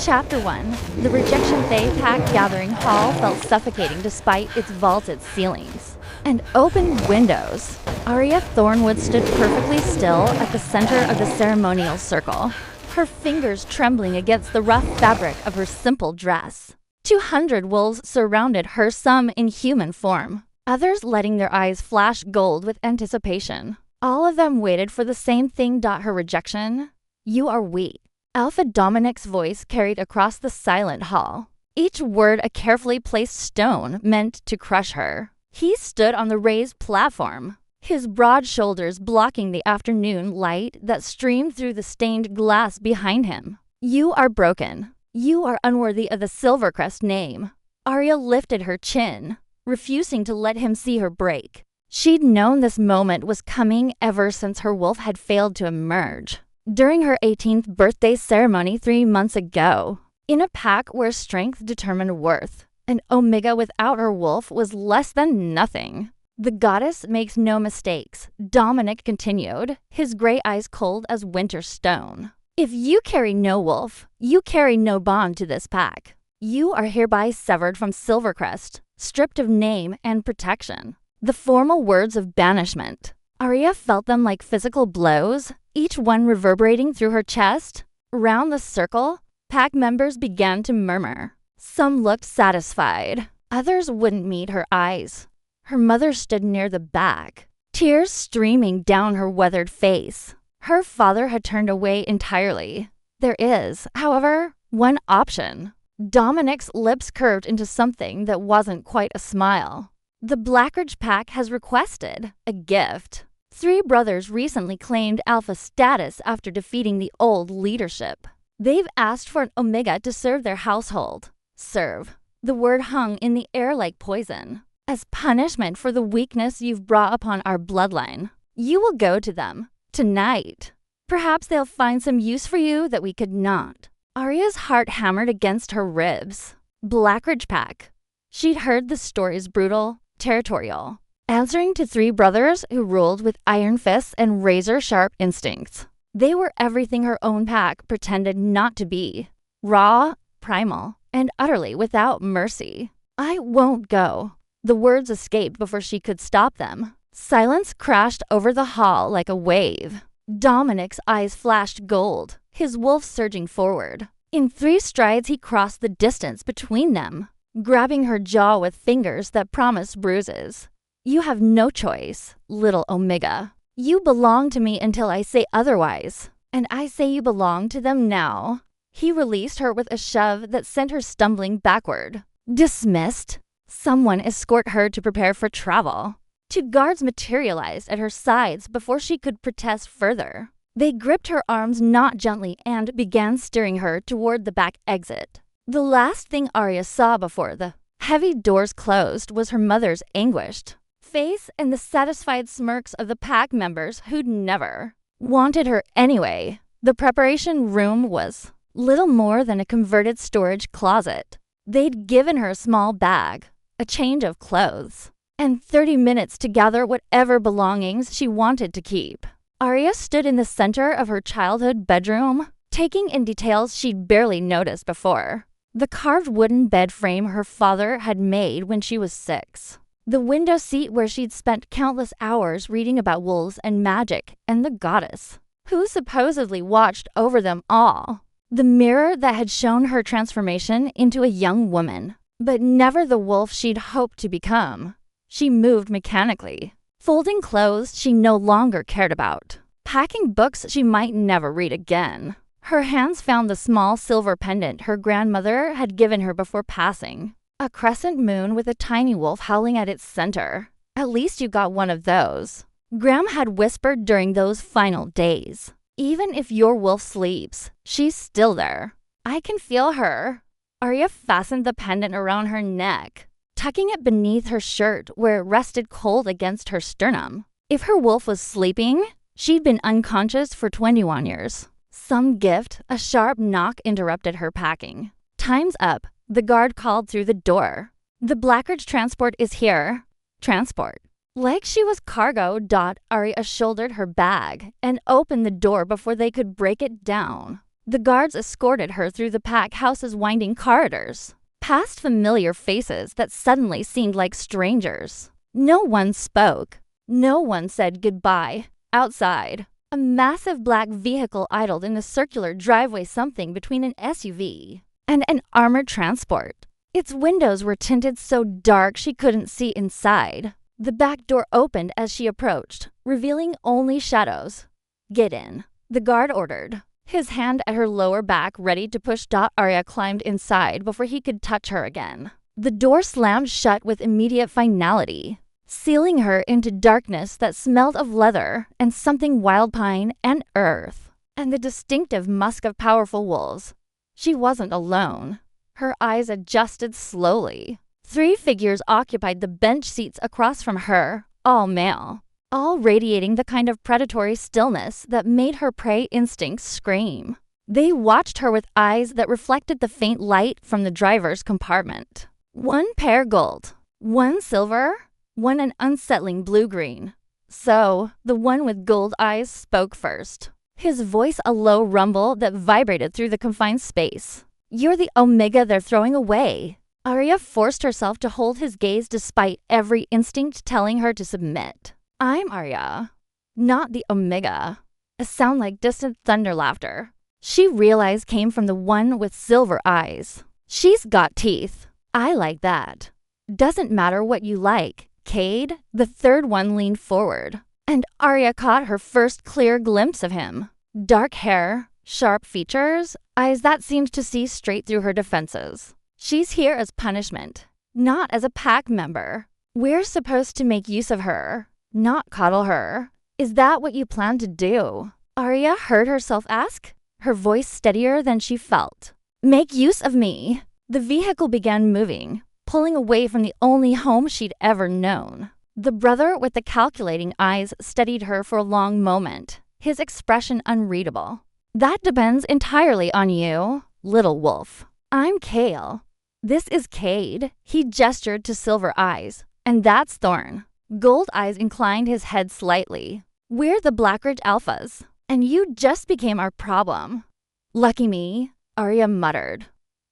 Chapter 1. The Rejection Fae Pack Gathering Hall felt suffocating despite its vaulted ceilings and open windows. Arya Thornwood stood perfectly still at the center of the ceremonial circle, her fingers trembling against the rough fabric of her simple dress. 200 wolves surrounded her, some in human form, others letting their eyes flash gold with anticipation. All of them waited for the same thing: her rejection. "You are weak." Alpha Dominic's voice carried across the silent hall, each word a carefully placed stone meant to crush her. He stood on the raised platform, his broad shoulders blocking the afternoon light that streamed through the stained glass behind him. "You are broken. You are unworthy of the Silvercrest name." Arya lifted her chin, refusing to let him see her break. She'd known this moment was coming ever since her wolf had failed to emerge during her 18th birthday ceremony 3 months ago. In a pack where strength determined worth, an Omega without her wolf was less than nothing. "The goddess makes no mistakes," Dominic continued, his gray eyes cold as winter stone. "If you carry no wolf, you carry no bond to this pack. You are hereby severed from Silvercrest, stripped of name and protection." The formal words of banishment. Arya felt them like physical blows, each one reverberating through her chest. Around the circle, pack members began to murmur. Some looked satisfied, others wouldn't meet her eyes. Her mother stood near the back, tears streaming down her weathered face. Her father had turned away entirely. There is, however, one option. Dominic's lips curved into something that wasn't quite a smile. "The Blackridge pack has requested a gift." 3 brothers recently claimed alpha status after defeating the old leadership. They've asked for an Omega to serve their household. Serve. The word hung in the air like poison. As punishment for the weakness you've brought upon our bloodline, you will go to them tonight. Perhaps they'll find some use for you that we could not. Arya's heart hammered against her ribs. Blackridge pack. She'd heard the stories: brutal, territorial, answering to 3 brothers who ruled with iron fists and razor-sharp instincts. They were everything her own pack pretended not to be: raw, primal, and utterly without mercy. "I won't go." The words escaped before she could stop them. Silence crashed over the hall like a wave. Dominic's eyes flashed gold, his wolf surging forward. In 3 strides, he crossed the distance between them, grabbing her jaw with fingers that promised bruises. "You have no choice, little Omega. You belong to me until I say otherwise, and I say you belong to them now." He released her with a shove that sent her stumbling backward. Dismissed. Someone escort her to prepare for travel. 2 guards materialized at her sides before she could protest further. They gripped her arms not gently and began steering her toward the back exit. The last thing Arya saw before the heavy doors closed was her mother's anguished face and the satisfied smirks of the pack members who'd never wanted her anyway. The preparation room was little more than a converted storage closet. They'd given her a small bag, a change of clothes, and 30 minutes to gather whatever belongings she wanted to keep. Arya stood in the center of her childhood bedroom, taking in details she'd barely noticed before. The carved wooden bed frame her father had made when she was 6. The window seat where she'd spent countless hours reading about wolves and magic and the goddess, who supposedly watched over them all. The mirror that had shown her transformation into a young woman, but never the wolf she'd hoped to become. She moved mechanically, folding clothes she no longer cared about, packing books she might never read again. Her hands found the small silver pendant her grandmother had given her before passing. A crescent moon with a tiny wolf howling at its center. "At least you got one of those," Graham had whispered during those final days. "Even if your wolf sleeps, she's still there. I can feel her." Arya fastened the pendant around her neck, tucking it beneath her shirt where it rested cold against her sternum. If her wolf was sleeping, she'd been unconscious for 21 years. Some gift, a sharp knock interrupted her packing. "Time's up," the guard called through the door. "The Blackridge transport is here." Transport. Like she was cargo, Arya shouldered her bag and opened the door before they could break it down. The guards escorted her through the pack house's winding corridors, past familiar faces that suddenly seemed like strangers. No one spoke. No one said goodbye. Outside, a massive black vehicle idled in a circular driveway, something between an SUV and an armored transport. Its windows were tinted so dark she couldn't see inside. The back door opened as she approached, revealing only shadows. "Get in," the guard ordered, his hand at her lower back ready to push. Arya climbed inside before he could touch her again. The door slammed shut with immediate finality, sealing her into darkness that smelled of leather and something wild pine and earth, and the distinctive musk of powerful wolves. She wasn't alone. Her eyes adjusted slowly. 3 figures occupied the bench seats across from her, all male, all radiating the kind of predatory stillness that made her prey instincts scream. They watched her with eyes that reflected the faint light from the driver's compartment. One pair gold, one silver, one an unsettling blue-green. So, the one with gold eyes spoke first, his voice a low rumble that vibrated through the confined space. "You're the Omega they're throwing away." Arya forced herself to hold his gaze despite every instinct telling her to submit. "I'm Arya, not the Omega." A sound like distant thunder laughter, she realized, came from the one with silver eyes. "She's got teeth. I like that. Doesn't matter what you like, Cade." The third one leaned forward, and Arya caught her first clear glimpse of him. Dark hair, sharp features, eyes that seemed to see straight through her defenses. "She's here as punishment, not as a pack member. We're supposed to make use of her, not coddle her. Is that what you plan to do?" Arya heard herself ask, her voice steadier than she felt. "Make use of me." The vehicle began moving, pulling away from the only home she'd ever known. The brother with the calculating eyes studied her for a long moment, his expression unreadable. "That depends entirely on you, little wolf. I'm Kale. This is Cade." He gestured to Silver Eyes. "And that's Thorn." Gold Eyes inclined his head slightly. "We're the Blackridge Alphas, and you just became our problem." "Lucky me," Arya muttered.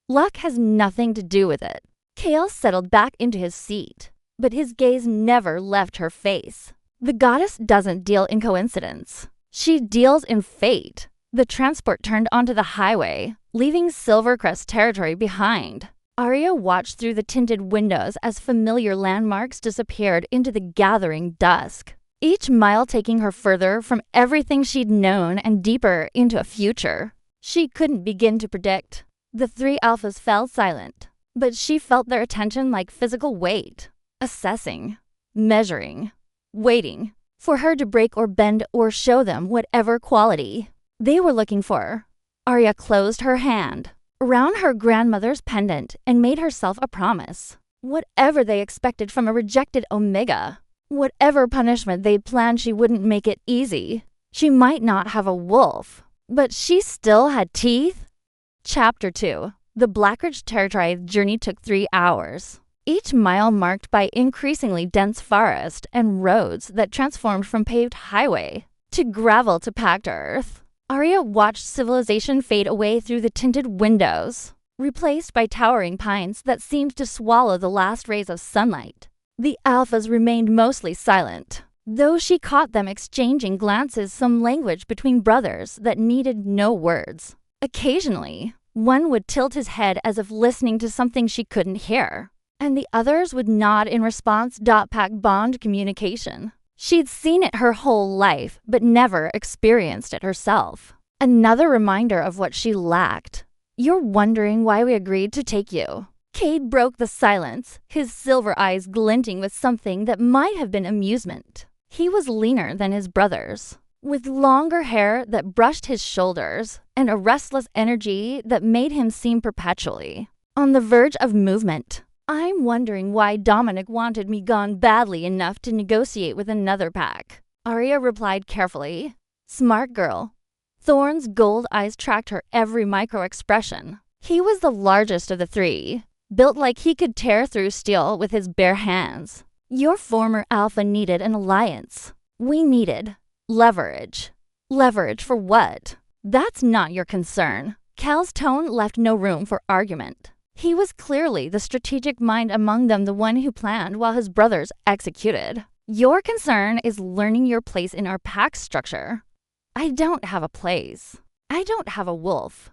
"Luck has nothing to do with it." Kale settled back into his seat, but his gaze never left her face. "The goddess doesn't deal in coincidence. She deals in fate." The transport turned onto the highway, leaving Silvercrest territory behind. Arya watched through the tinted windows as familiar landmarks disappeared into the gathering dusk, each mile taking her further from everything she'd known and deeper into a future she couldn't begin to predict. The 3 alphas fell silent, but she felt their attention like physical weight, assessing, measuring, waiting for her to break or bend or show them whatever quality they were looking for. Arya closed her hand around her grandmother's pendant and made herself a promise. Whatever they expected from a rejected Omega, whatever punishment they planned, she wouldn't make it easy. She might not have a wolf, but she still had teeth. Chapter 2. The Blackridge Territory journey took 3 hours, each mile marked by increasingly dense forest and roads that transformed from paved highway to gravel to packed earth. Arya watched civilization fade away through the tinted windows, replaced by towering pines that seemed to swallow the last rays of sunlight. The alphas remained mostly silent, though she caught them exchanging glances, some language between brothers that needed no words. Occasionally, one would tilt his head as if listening to something she couldn't hear, and the others would nod in response. Pack bond communication. She'd seen it her whole life, but never experienced it herself. Another reminder of what she lacked. "You're wondering why we agreed to take you." Cade broke the silence, his silver eyes glinting with something that might have been amusement. He was leaner than his brothers, with longer hair that brushed his shoulders and a restless energy that made him seem perpetually on the verge of movement. "I'm wondering why Dominic wanted me gone badly enough to negotiate with another pack," Arya replied carefully. "Smart girl." Thorn's gold eyes tracked her every micro-expression. He was the largest of the 3, built like he could tear through steel with his bare hands. "Your former alpha needed an alliance. We needed leverage." "Leverage for what?" That's not your concern. Cal's tone left no room for argument. He was clearly the strategic mind among them, the one who planned while his brothers executed. Your concern is learning your place in our pack structure. I don't have a place. I don't have a wolf.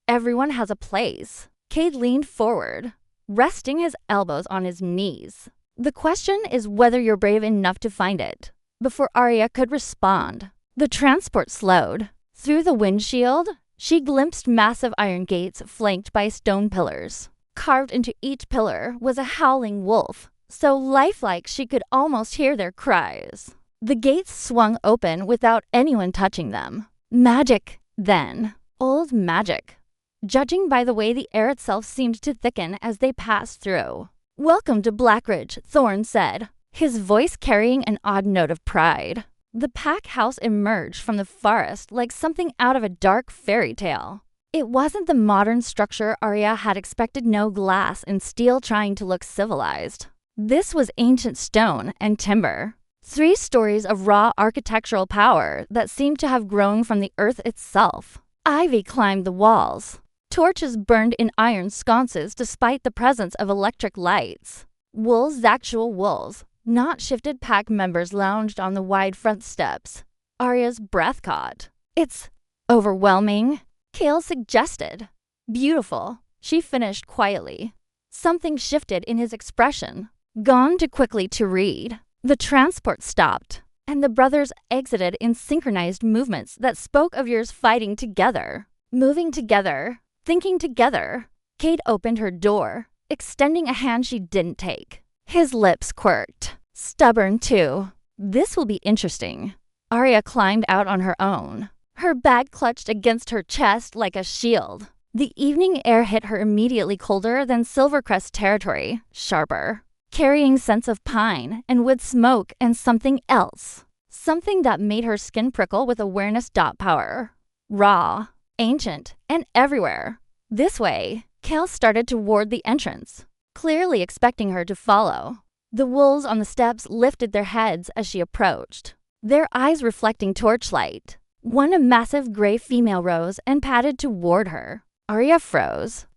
Everyone has a place. Cade leaned forward, resting his elbows on his knees. The question is whether you're brave enough to find it. Before Arya could respond, the transport slowed. Through the windshield, she glimpsed massive iron gates flanked by stone pillars. Carved into each pillar was a howling wolf, so lifelike she could almost hear their cries. The gates swung open without anyone touching them. Magic, then. Old magic. Judging by the way the air itself seemed to thicken as they passed through. "Welcome to Blackridge," Thorn said, his voice carrying an odd note of pride. The pack house emerged from the forest like something out of a dark fairy tale. It wasn't the modern structure Arya had expected, no glass and steel trying to look civilized. This was ancient stone and timber. 3 stories of raw architectural power that seemed to have grown from the earth itself. Ivy climbed the walls. Torches burned in iron sconces despite the presence of electric lights. Wolves, actual wolves, not shifted pack members, lounged on the wide front steps. Arya's breath caught. "It's overwhelming," Cale suggested. "Beautiful," she finished quietly. Something shifted in his expression. Gone too quickly to read. The transport stopped, and the brothers exited in synchronized movements that spoke of years fighting together, moving together, thinking together. Cade opened her door, extending a hand she didn't take. His lips quirked. Stubborn, too. This will be interesting. Arya climbed out on her own. Her bag clutched against her chest like a shield. The evening air hit her immediately, colder than Silvercrest territory, sharper, carrying scents of pine and wood smoke and something else. Something that made her skin prickle with awareness. Power. Raw, ancient, and everywhere. This way, Cale started toward the entrance, clearly expecting her to follow. The wolves on the steps lifted their heads as she approached, their eyes reflecting torchlight. One massive gray female rose and padded toward her. Arya froze.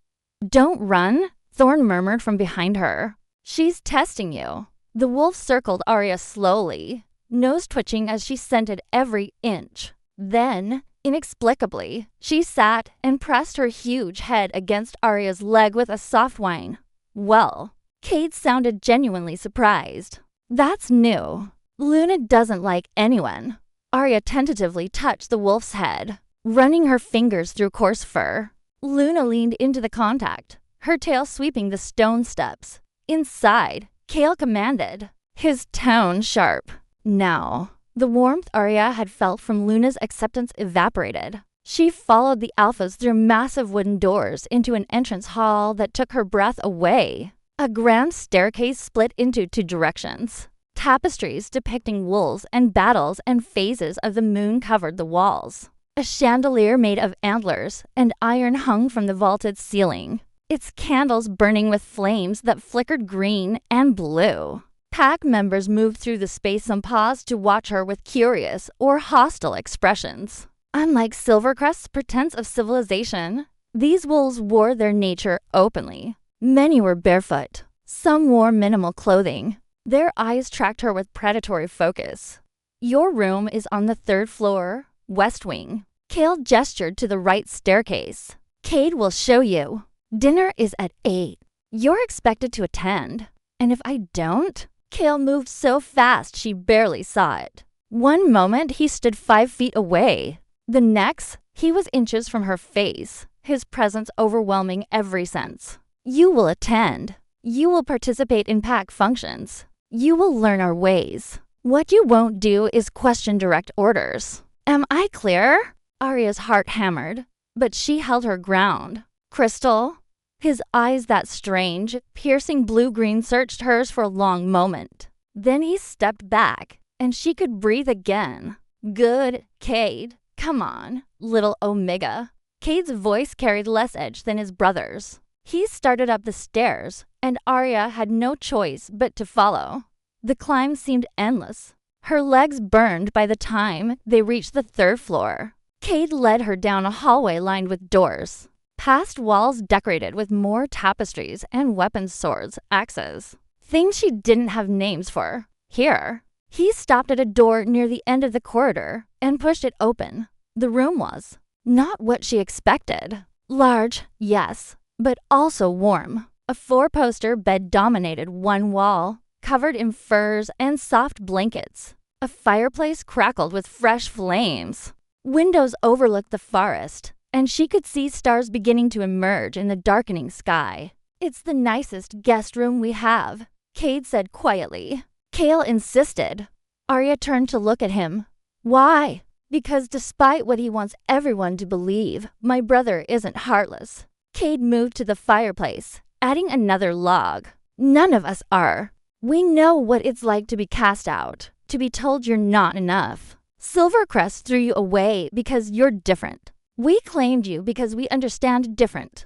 "Don't run," Thorn murmured from behind her. "She's testing you." The wolf circled Arya slowly, nose twitching as she scented every inch. Then, inexplicably, she sat and pressed her huge head against Arya's leg with a soft whine. "Well," Cade sounded genuinely surprised. "That's new. Luna doesn't like anyone." Arya tentatively touched the wolf's head, running her fingers through coarse fur. Luna leaned into the contact, her tail sweeping the stone steps. Inside, Cale commanded, his tone sharp. Now, the warmth Arya had felt from Luna's acceptance evaporated. She followed the alphas through massive wooden doors into an entrance hall that took her breath away. A grand staircase split into 2 directions. Tapestries depicting wolves and battles and phases of the moon covered the walls. A chandelier made of antlers and iron hung from the vaulted ceiling, its candles burning with flames that flickered green and blue. Pack members moved through the space and paused to watch her with curious or hostile expressions. Unlike Silvercrest's pretense of civilization, these wolves wore their nature openly. Many were barefoot. Some wore minimal clothing. Their eyes tracked her with predatory focus. "Your room is on the 3rd floor, west wing." Cale gestured to the right staircase. "Cade will show you. Dinner is at 8. You're expected to attend. And if I don't?" Cale moved so fast she barely saw it. One moment he stood 5 feet away. The next, he was inches from her face, his presence overwhelming every sense. "You will attend. You will participate in pack functions. You will learn our ways. What you won't do is question direct orders. Am I clear?" Arya's heart hammered, but she held her ground. "Crystal?" His eyes, that strange, piercing blue-green, searched hers for a long moment. Then he stepped back, and she could breathe again. "Good, Cade. Come on, little Omega." Cade's voice carried less edge than his brother's. He started up the stairs, and Arya had no choice but to follow. The climb seemed endless. Her legs burned by the time they reached the 3rd floor. Cade led her down a hallway lined with doors, past walls decorated with more tapestries and weapons, swords, axes, things she didn't have names for. Here, he stopped at a door near the end of the corridor and pushed it open. The room was not what she expected. Large, yes, but also warm. A four-poster bed dominated one wall, covered in furs and soft blankets. A fireplace crackled with fresh flames. Windows overlooked the forest, and she could see stars beginning to emerge in the darkening sky. "It's the nicest guest room we have," Cade said quietly. Cale insisted. Arya turned to look at him. "Why?" "Because despite what he wants everyone to believe, my brother isn't heartless." Cade moved to the fireplace, adding another log. "None of us are. We know what it's like to be cast out, to be told you're not enough. Silvercrest threw you away because you're different. We claimed you because we understand different."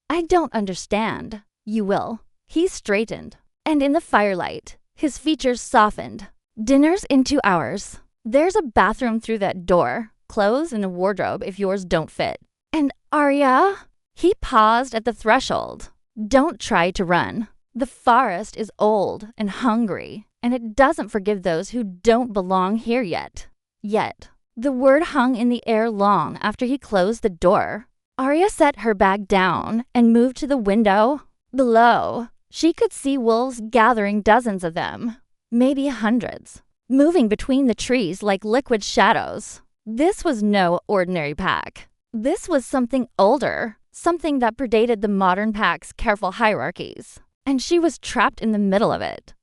"I don't understand." "You will." He straightened, and in the firelight, his features softened. "Dinner's in 2 hours. There's a bathroom through that door, clothes and a wardrobe if yours don't fit." "And Arya?" He paused at the threshold. "Don't try to run. The forest is old and hungry, and it doesn't forgive those who don't belong here yet." Yet, the word hung in the air long after he closed the door. Arya set her bag down and moved to the window. Below, she could see wolves gathering, dozens of them, maybe hundreds, moving between the trees like liquid shadows. This was no ordinary pack. This was something older, something that predated the modern pack's careful hierarchies, and she was trapped in the middle of it.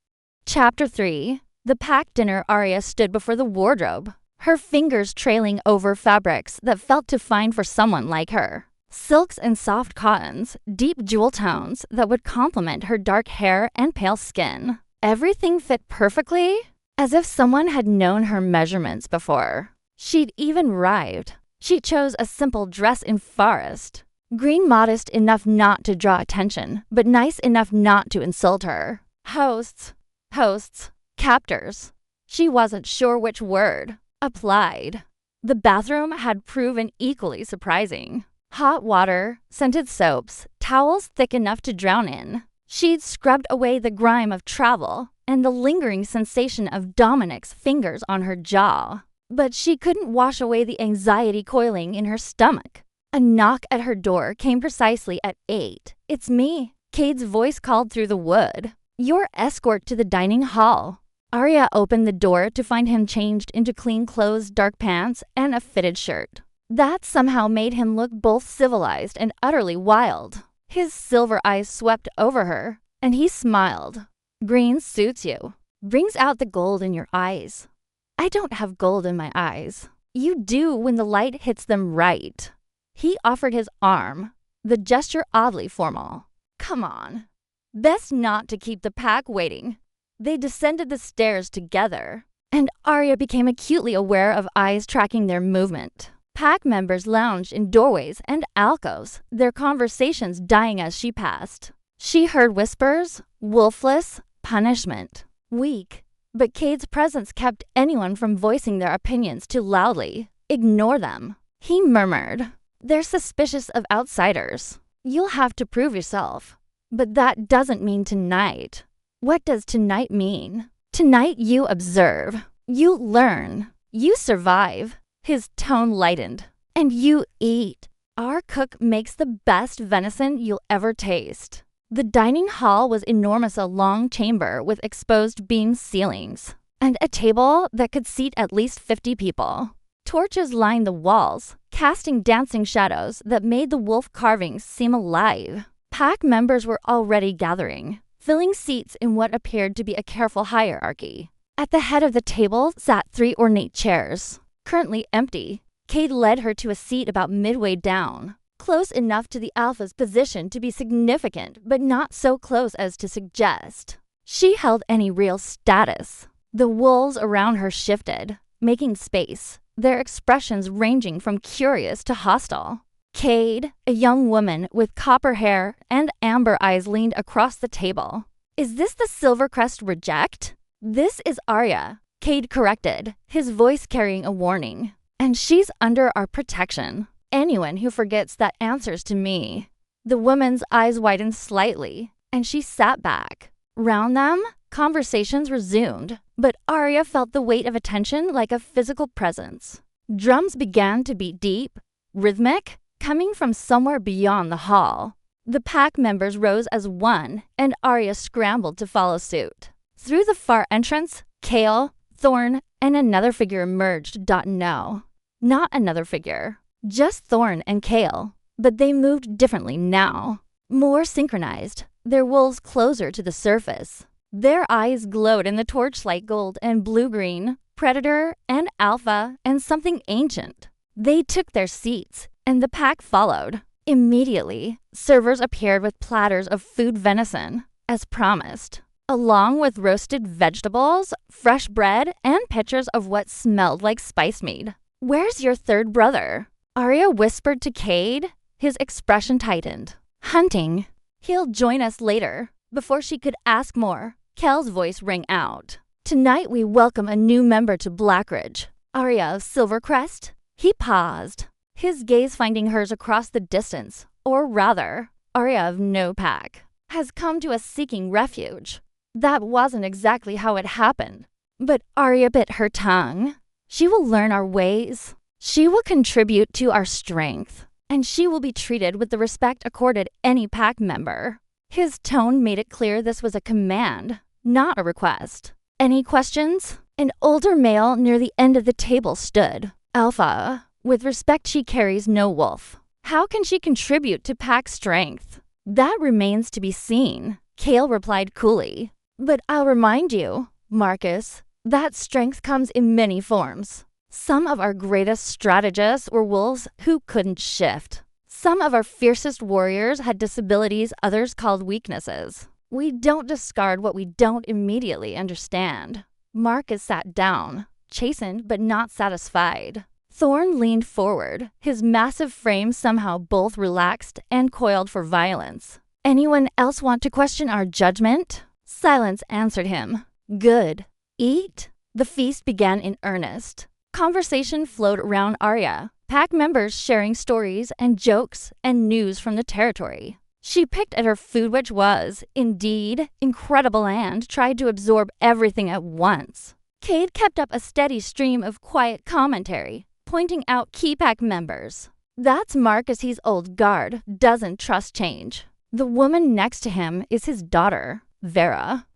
Chapter 3. The pack dinner. Arya stood before the wardrobe, her fingers trailing over fabrics that felt too fine for someone like her. Silks and soft cottons, deep jewel tones that would complement her dark hair and pale skin. Everything fit perfectly, as if someone had known her measurements before. She'd even arrived. She chose a simple dress in forest. Green, modest enough not to draw attention, but nice enough not to insult her. Hosts, captors. She wasn't sure which word applied. The bathroom had proven equally surprising. Hot water, scented soaps, towels thick enough to drown in. She'd scrubbed away the grime of travel and the lingering sensation of Dominic's fingers on her jaw. But she couldn't wash away the anxiety coiling in her stomach. A knock at her door came precisely at 8. "It's me," Cade's voice called through the wood. "Your escort to the dining hall." Arya opened the door to find him changed into clean clothes, dark pants, and a fitted shirt. That somehow made him look both civilized and utterly wild. His silver eyes swept over her, and he smiled. "Green suits you. Brings out the gold in your eyes." "I don't have gold in my eyes." "You do when the light hits them right." He offered his arm, the gesture oddly formal. "Come on. Best not to keep the pack waiting." They descended the stairs together, and Arya became acutely aware of eyes tracking their movement. Pack members lounged in doorways and alcoves, their conversations dying as she passed. She heard whispers, wolfless, punishment, weak, but Cade's presence kept anyone from voicing their opinions too loudly. "Ignore them," he murmured. "They're suspicious of outsiders. You'll have to prove yourself. But that doesn't mean tonight." "What does tonight mean?" "Tonight you observe, you learn, you survive." His tone lightened. "And you eat. Our cook makes the best venison you'll ever taste." The dining hall was enormous, a long chamber with exposed beam ceilings, and a table that could seat at least 50 people. Torches lined the walls, casting dancing shadows that made the wolf carvings seem alive. Pack members were already gathering, filling seats in what appeared to be a careful hierarchy. At the head of the table sat 3 ornate chairs, currently empty. Cade led her to a seat about midway down, close enough to the alpha's position to be significant, but not so close as to suggest she held any real status. The wolves around her shifted, making space, their expressions ranging from curious to hostile. Cade, a young woman with copper hair and amber eyes, leaned across the table. "Is this the Silvercrest reject?" "This is Arya," Cade corrected, his voice carrying a warning. and she's under our protection. Anyone who forgets that answers to me." The woman's eyes widened slightly, and she sat back. Round them, conversations resumed, but Arya felt the weight of attention like a physical presence. Drums began to beat deep, rhythmic, coming from somewhere beyond the hall. The pack members rose as one, and Arya scrambled to follow suit. Through the far entrance, Kale, Thorn, and another figure emerged. No, not another figure, just Thorn and Kale, but they moved differently now. More synchronized, their wolves closer to the surface. Their eyes glowed in the torchlight gold and blue-green, predator and alpha and something ancient. They took their seats, and the pack followed. Immediately, servers appeared with platters of food venison, as promised, along with roasted vegetables, fresh bread, and pitchers of what smelled like spice mead. "Where's your third brother?" Arya whispered to Cade. His expression tightened. "Hunting. He'll join us later." Before she could ask more, Kel's voice rang out. "Tonight we welcome a new member to Blackridge. Arya of Silvercrest." He paused, his gaze finding hers across the distance, or rather, Arya of no pack, has come to us seeking refuge. That wasn't exactly how it happened, but Arya bit her tongue. She will learn our ways. She will contribute to our strength, and she will be treated with the respect accorded any pack member. His tone made it clear this was a command, not a request. "Any questions?" An older male near the end of the table stood. "Alpha, with respect she carries no wolf. How can she contribute to pack strength?" "That remains to be seen," Kale replied coolly. "But I'll remind you, Marcus, that strength comes in many forms. Some of our greatest strategists were wolves who couldn't shift. Some of our fiercest warriors had disabilities others called weaknesses. We don't discard what we don't immediately understand." Marcus sat down, chastened but not satisfied. Thorn leaned forward, his massive frame somehow both relaxed and coiled for violence. "Anyone else want to question our judgment?" Silence answered him. "Good. Eat." The feast began in earnest. Conversation flowed around Arya, pack members sharing stories and jokes and news from the territory. She picked at her food, which was, indeed, incredible, and tried to absorb everything at once. Cade kept up a steady stream of quiet commentary, pointing out key pack members. "That's Marcus, he's old guard, doesn't trust change. The woman next to him is his daughter, Vera.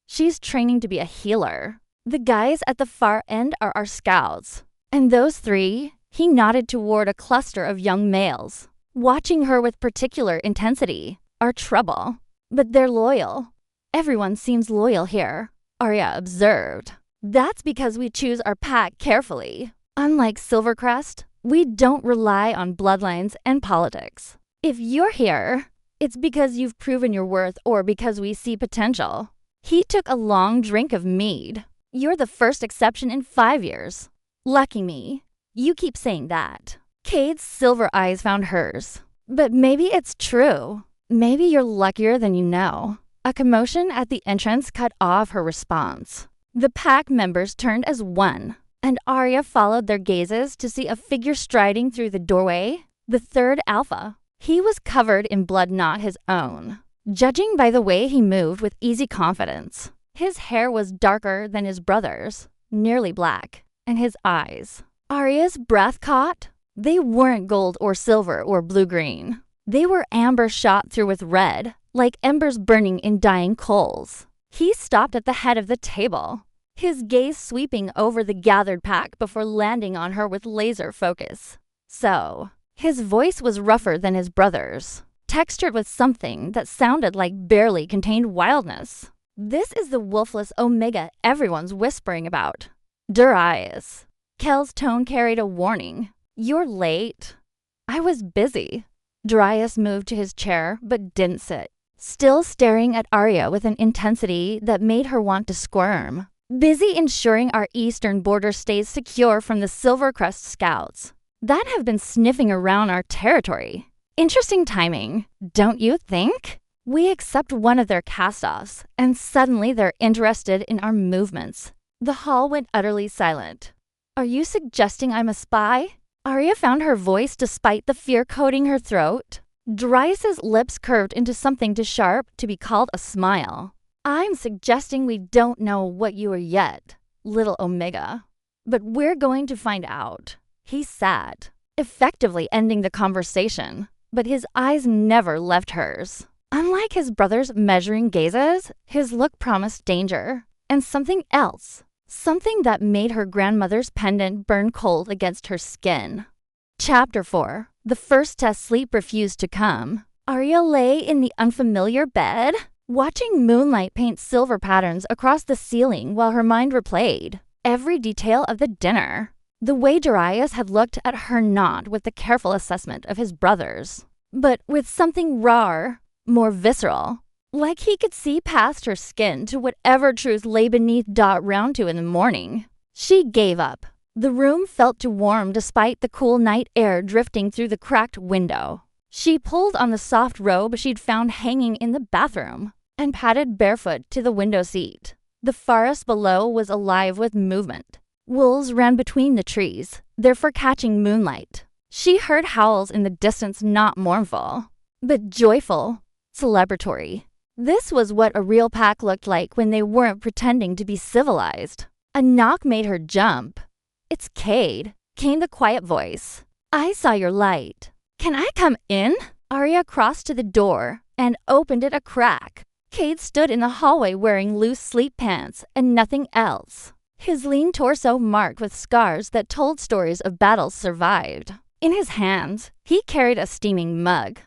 She's training to be a healer. The guys at the far end are our scouts. And those three," he nodded toward a cluster of young males, "watching her with particular intensity, are trouble. But they're loyal. Everyone seems loyal here," Arya observed. "That's because we choose our pack carefully. Unlike Silvercrest, we don't rely on bloodlines and politics. If you're here, it's because you've proven your worth or because we see potential." He took a long drink of mead. "You're the first exception in 5 years. Lucky me. You keep saying that." Cade's silver eyes found hers. "But maybe it's true. Maybe you're luckier than you know." A commotion at the entrance cut off her response. The pack members turned as one, and Arya followed their gazes to see a figure striding through the doorway, the third Alpha. He was covered in blood not his own, judging by the way he moved with easy confidence. His hair was darker than his brother's, nearly black, and his eyes. Arya's breath caught. They weren't gold or silver or blue-green. They were amber shot through with red, like embers burning in dying coals. He stopped at the head of the table, his gaze sweeping over the gathered pack before landing on her with laser focus. So, his voice was rougher than his brother's, textured with something that sounded like barely contained wildness. "This is the wolfless Omega everyone's whispering about. Darius." Kel's tone carried a warning. "You're late." "I was busy." Darius moved to his chair but didn't sit, still staring at Arya with an intensity that made her want to squirm. "Busy ensuring our eastern border stays secure from the Silvercrest scouts that have been sniffing around our territory. Interesting timing, don't you think? We accept one of their cast-offs, and suddenly they're interested in our movements." The hall went utterly silent. Are you suggesting I'm a spy? Arya found her voice despite the fear coating her throat. Darius's lips curved into something too sharp to be called a smile. I'm suggesting we don't know what you are yet, little Omega. But we're going to find out. He sat, effectively ending the conversation, but his eyes never left hers. Unlike his brother's measuring gazes, his look promised danger, and something else. Something that made her grandmother's pendant burn cold against her skin. Chapter 4. The first test sleep refused to come. Arya lay in the unfamiliar bed, watching moonlight paint silver patterns across the ceiling while her mind replayed every detail of the dinner. The way Darius had looked at her not with the careful assessment of his brothers, but with something rawer, more visceral. Like he could see past her skin to whatever truth lay beneath round to in the morning. She gave up. The room felt too warm despite the cool night air drifting through the cracked window. She pulled on the soft robe she'd found hanging in the bathroom and padded barefoot to the window seat. The forest below was alive with movement. Wolves ran between the trees, their fur catching moonlight. She heard howls in the distance, not mournful, but joyful, celebratory. This was what a real pack looked like when they weren't pretending to be civilized. A knock made her jump. It's Cade, came the quiet voice. I saw your light. Can I come in? Arya crossed to the door and opened it a crack. Cade stood in the hallway wearing loose sleep pants and nothing else. His lean torso marked with scars that told stories of battles survived. In his hands, he carried a steaming mug.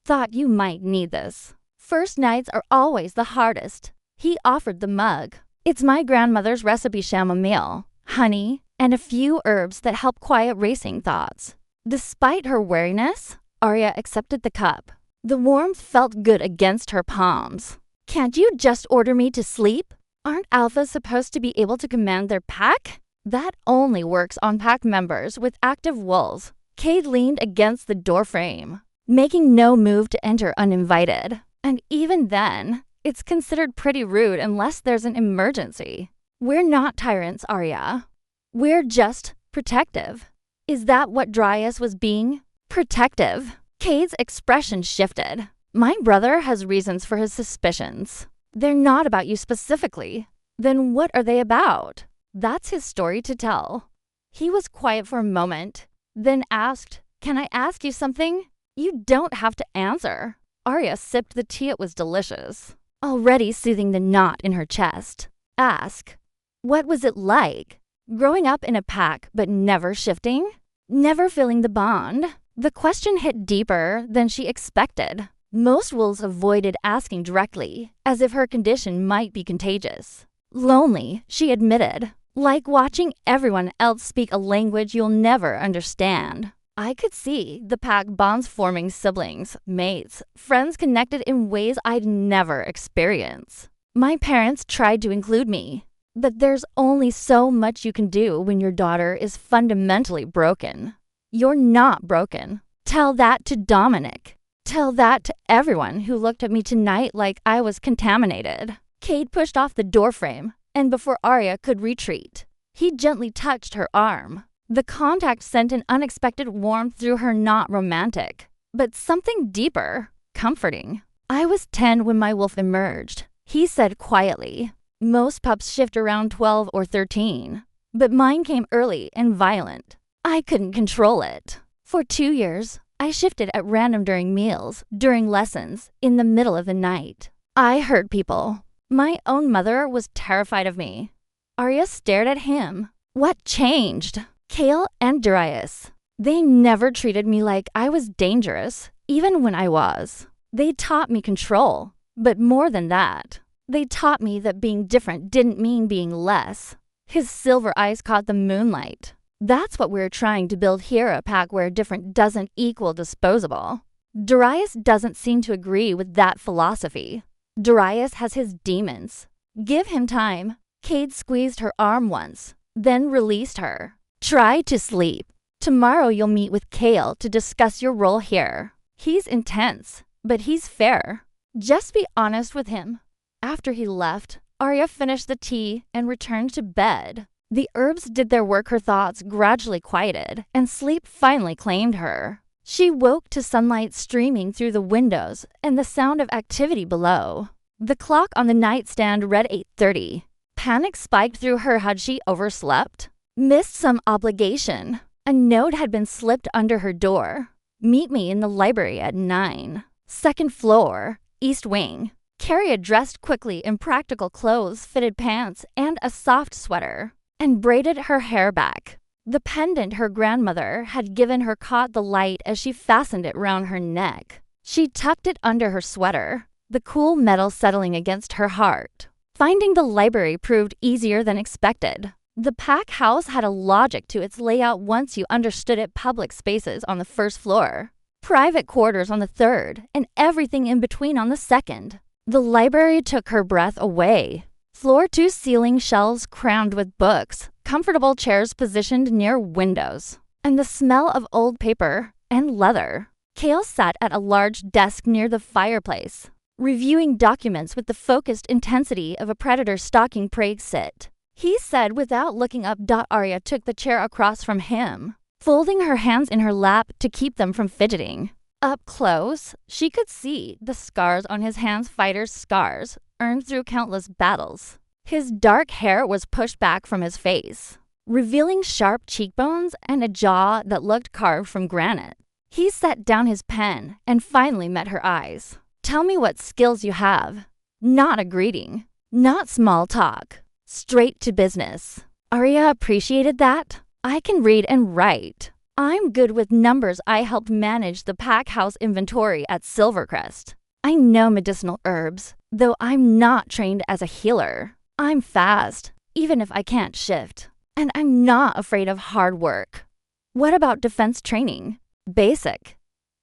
Thought you might need this. First nights are always the hardest. He offered the mug. It's my grandmother's recipe chamomile, honey, and a few herbs that help quiet racing thoughts. Despite her wariness, Arya accepted the cup. The warmth felt good against her palms. Can't you just order me to sleep? Aren't alphas supposed to be able to command their pack? That only works on pack members with active wolves. Cade leaned against the doorframe, making no move to enter uninvited. And even then, it's considered pretty rude unless there's an emergency. We're not tyrants, Arya. We're just protective. Is that what Darius was being? Protective. Cade's expression shifted. My brother has reasons for his suspicions. They're not about you specifically. Then what are they about? That's his story to tell. He was quiet for a moment, then asked, Can I ask you something? You don't have to answer. Arya sipped the tea. It was delicious, already soothing the knot in her chest. Ask, what was it like? Growing up in a pack but never shifting? Never feeling the bond? The question hit deeper than she expected. Most wolves avoided asking directly, as if her condition might be contagious. Lonely, she admitted, like watching everyone else speak a language you'll never understand. I could see the pack bonds forming siblings, mates, friends connected in ways I'd never experienced. My parents tried to include me, but there's only so much you can do when your daughter is fundamentally broken. You're not broken. Tell that to Dominic. Tell that to everyone who looked at me tonight like I was contaminated. Cade pushed off the doorframe, and before Arya could retreat, he gently touched her arm. The contact sent an unexpected warmth through her, not romantic, but something deeper, comforting. I was 10 when my wolf emerged, he said quietly. Most pups shift around 12 or 13, but mine came early and violent. I couldn't control it. For 2 years, I shifted at random during meals, during lessons, in the middle of the night. I hurt people. My own mother was terrified of me. Arya stared at him. What changed? Cale and Darius. They never treated me like I was dangerous, even when I was. They taught me control, but more than that, they taught me that being different didn't mean being less. His silver eyes caught the moonlight. That's what we're trying to build here, a pack where different doesn't equal disposable. Darius doesn't seem to agree with that philosophy. Darius has his demons. Give him time. Cade squeezed her arm once, then released her. Try to sleep. Tomorrow you'll meet with Cale to discuss your role here. He's intense, but he's fair. Just be honest with him. After he left, Arya finished the tea and returned to bed. The herbs did their work. Her thoughts gradually quieted, and sleep finally claimed her. She woke to sunlight streaming through the windows and the sound of activity below. The clock on the nightstand read 8:30. Panic spiked through her. Had she overslept? Missed some obligation? A note had been slipped under her door. Meet me in the library at 9. Second floor, East Wing. Carrie dressed quickly in practical clothes, fitted pants, and a soft sweater, and braided her hair back. The pendant her grandmother had given her caught the light as she fastened it round her neck. She tucked it under her sweater, the cool metal settling against her heart. Finding the library proved easier than expected. The pack house had a logic to its layout once you understood it. Public spaces on the first floor, private quarters on the third, and everything in between on the second. The library took her breath away. Floor-to-ceiling shelves crammed with books, comfortable chairs positioned near windows, and the smell of old paper and leather. Cale sat at a large desk near the fireplace, reviewing documents with the focused intensity of a predator stalking prey. Sit, he said without looking up. Arya took the chair across from him, folding her hands in her lap to keep them from fidgeting. Up close, she could see the scars on his hands, fighter's scars, earned through countless battles. His dark hair was pushed back from his face, revealing sharp cheekbones and a jaw that looked carved from granite. He set down his pen and finally met her eyes. Tell me what skills you have. Not a greeting, not small talk, straight to business. Arya appreciated that. I can read and write. I'm good with numbers. I helped manage the pack house inventory at Silvercrest. I know medicinal herbs, though I'm not trained as a healer. I'm fast, even if I can't shift. And I'm not afraid of hard work. What about defense training? Basic.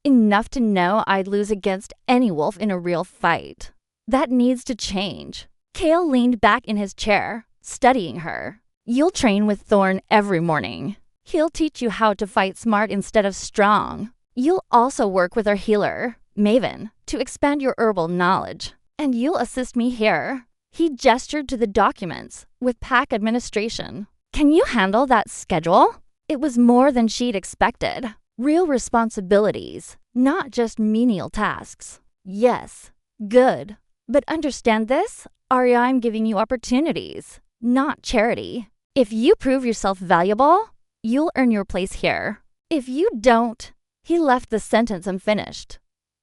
Enough to know I'd lose against any wolf in a real fight. That needs to change. Cale leaned back in his chair, studying her. You'll train with Thorn every morning. He'll teach you how to fight smart instead of strong. You'll also work with our healer, Maven, to expand your herbal knowledge. And you'll assist me here. He gestured to the documents, with pack administration. Can you handle that schedule? It was more than she'd expected. Real responsibilities, not just menial tasks. Yes, good. But understand this, Arya, I'm giving you opportunities, not charity. If you prove yourself valuable, you'll earn your place here. If you don't, he left the sentence unfinished.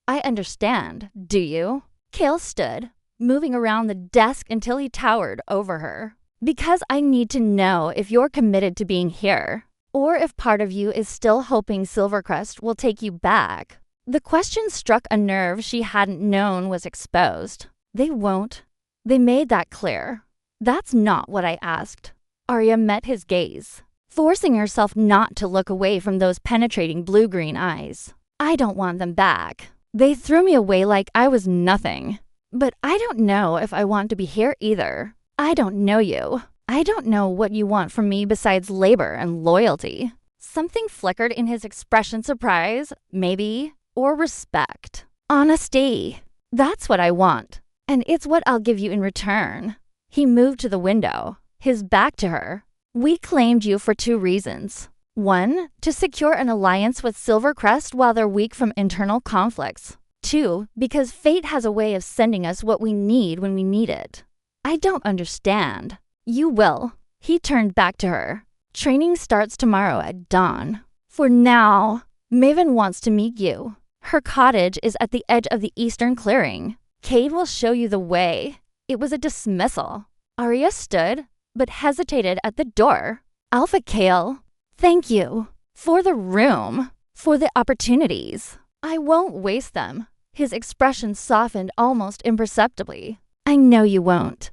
I understand, do you? Cale stood, moving around the desk until he towered over her. Because I need to know if you're committed to being here, or if part of you is still hoping Silvercrest will take you back. The question struck a nerve she hadn't known was exposed. They won't. They made that clear. That's not what I asked. Arya met his gaze, forcing herself not to look away from those penetrating blue-green eyes. I don't want them back. They threw me away like I was nothing. But I don't know if I want to be here either. I don't know you. I don't know what you want from me besides labor and loyalty. Something flickered in his expression, surprise, maybe, or respect. Honesty. That's what I want, and it's what I'll give you in return. He moved to the window, his back to her. We claimed you for 2 reasons. 1, to secure an alliance with Silvercrest while they're weak from internal conflicts. 2, because fate has a way of sending us what we need when we need it. I don't understand. You will. He turned back to her. Training starts tomorrow at dawn. For now, Maven wants to meet you. Her cottage is at the edge of the eastern clearing. Cade will show you the way. It was a dismissal. Arya stood, but hesitated at the door. Alpha Cale, thank you. For the room. For the opportunities. I won't waste them. His expression softened almost imperceptibly. I know you won't.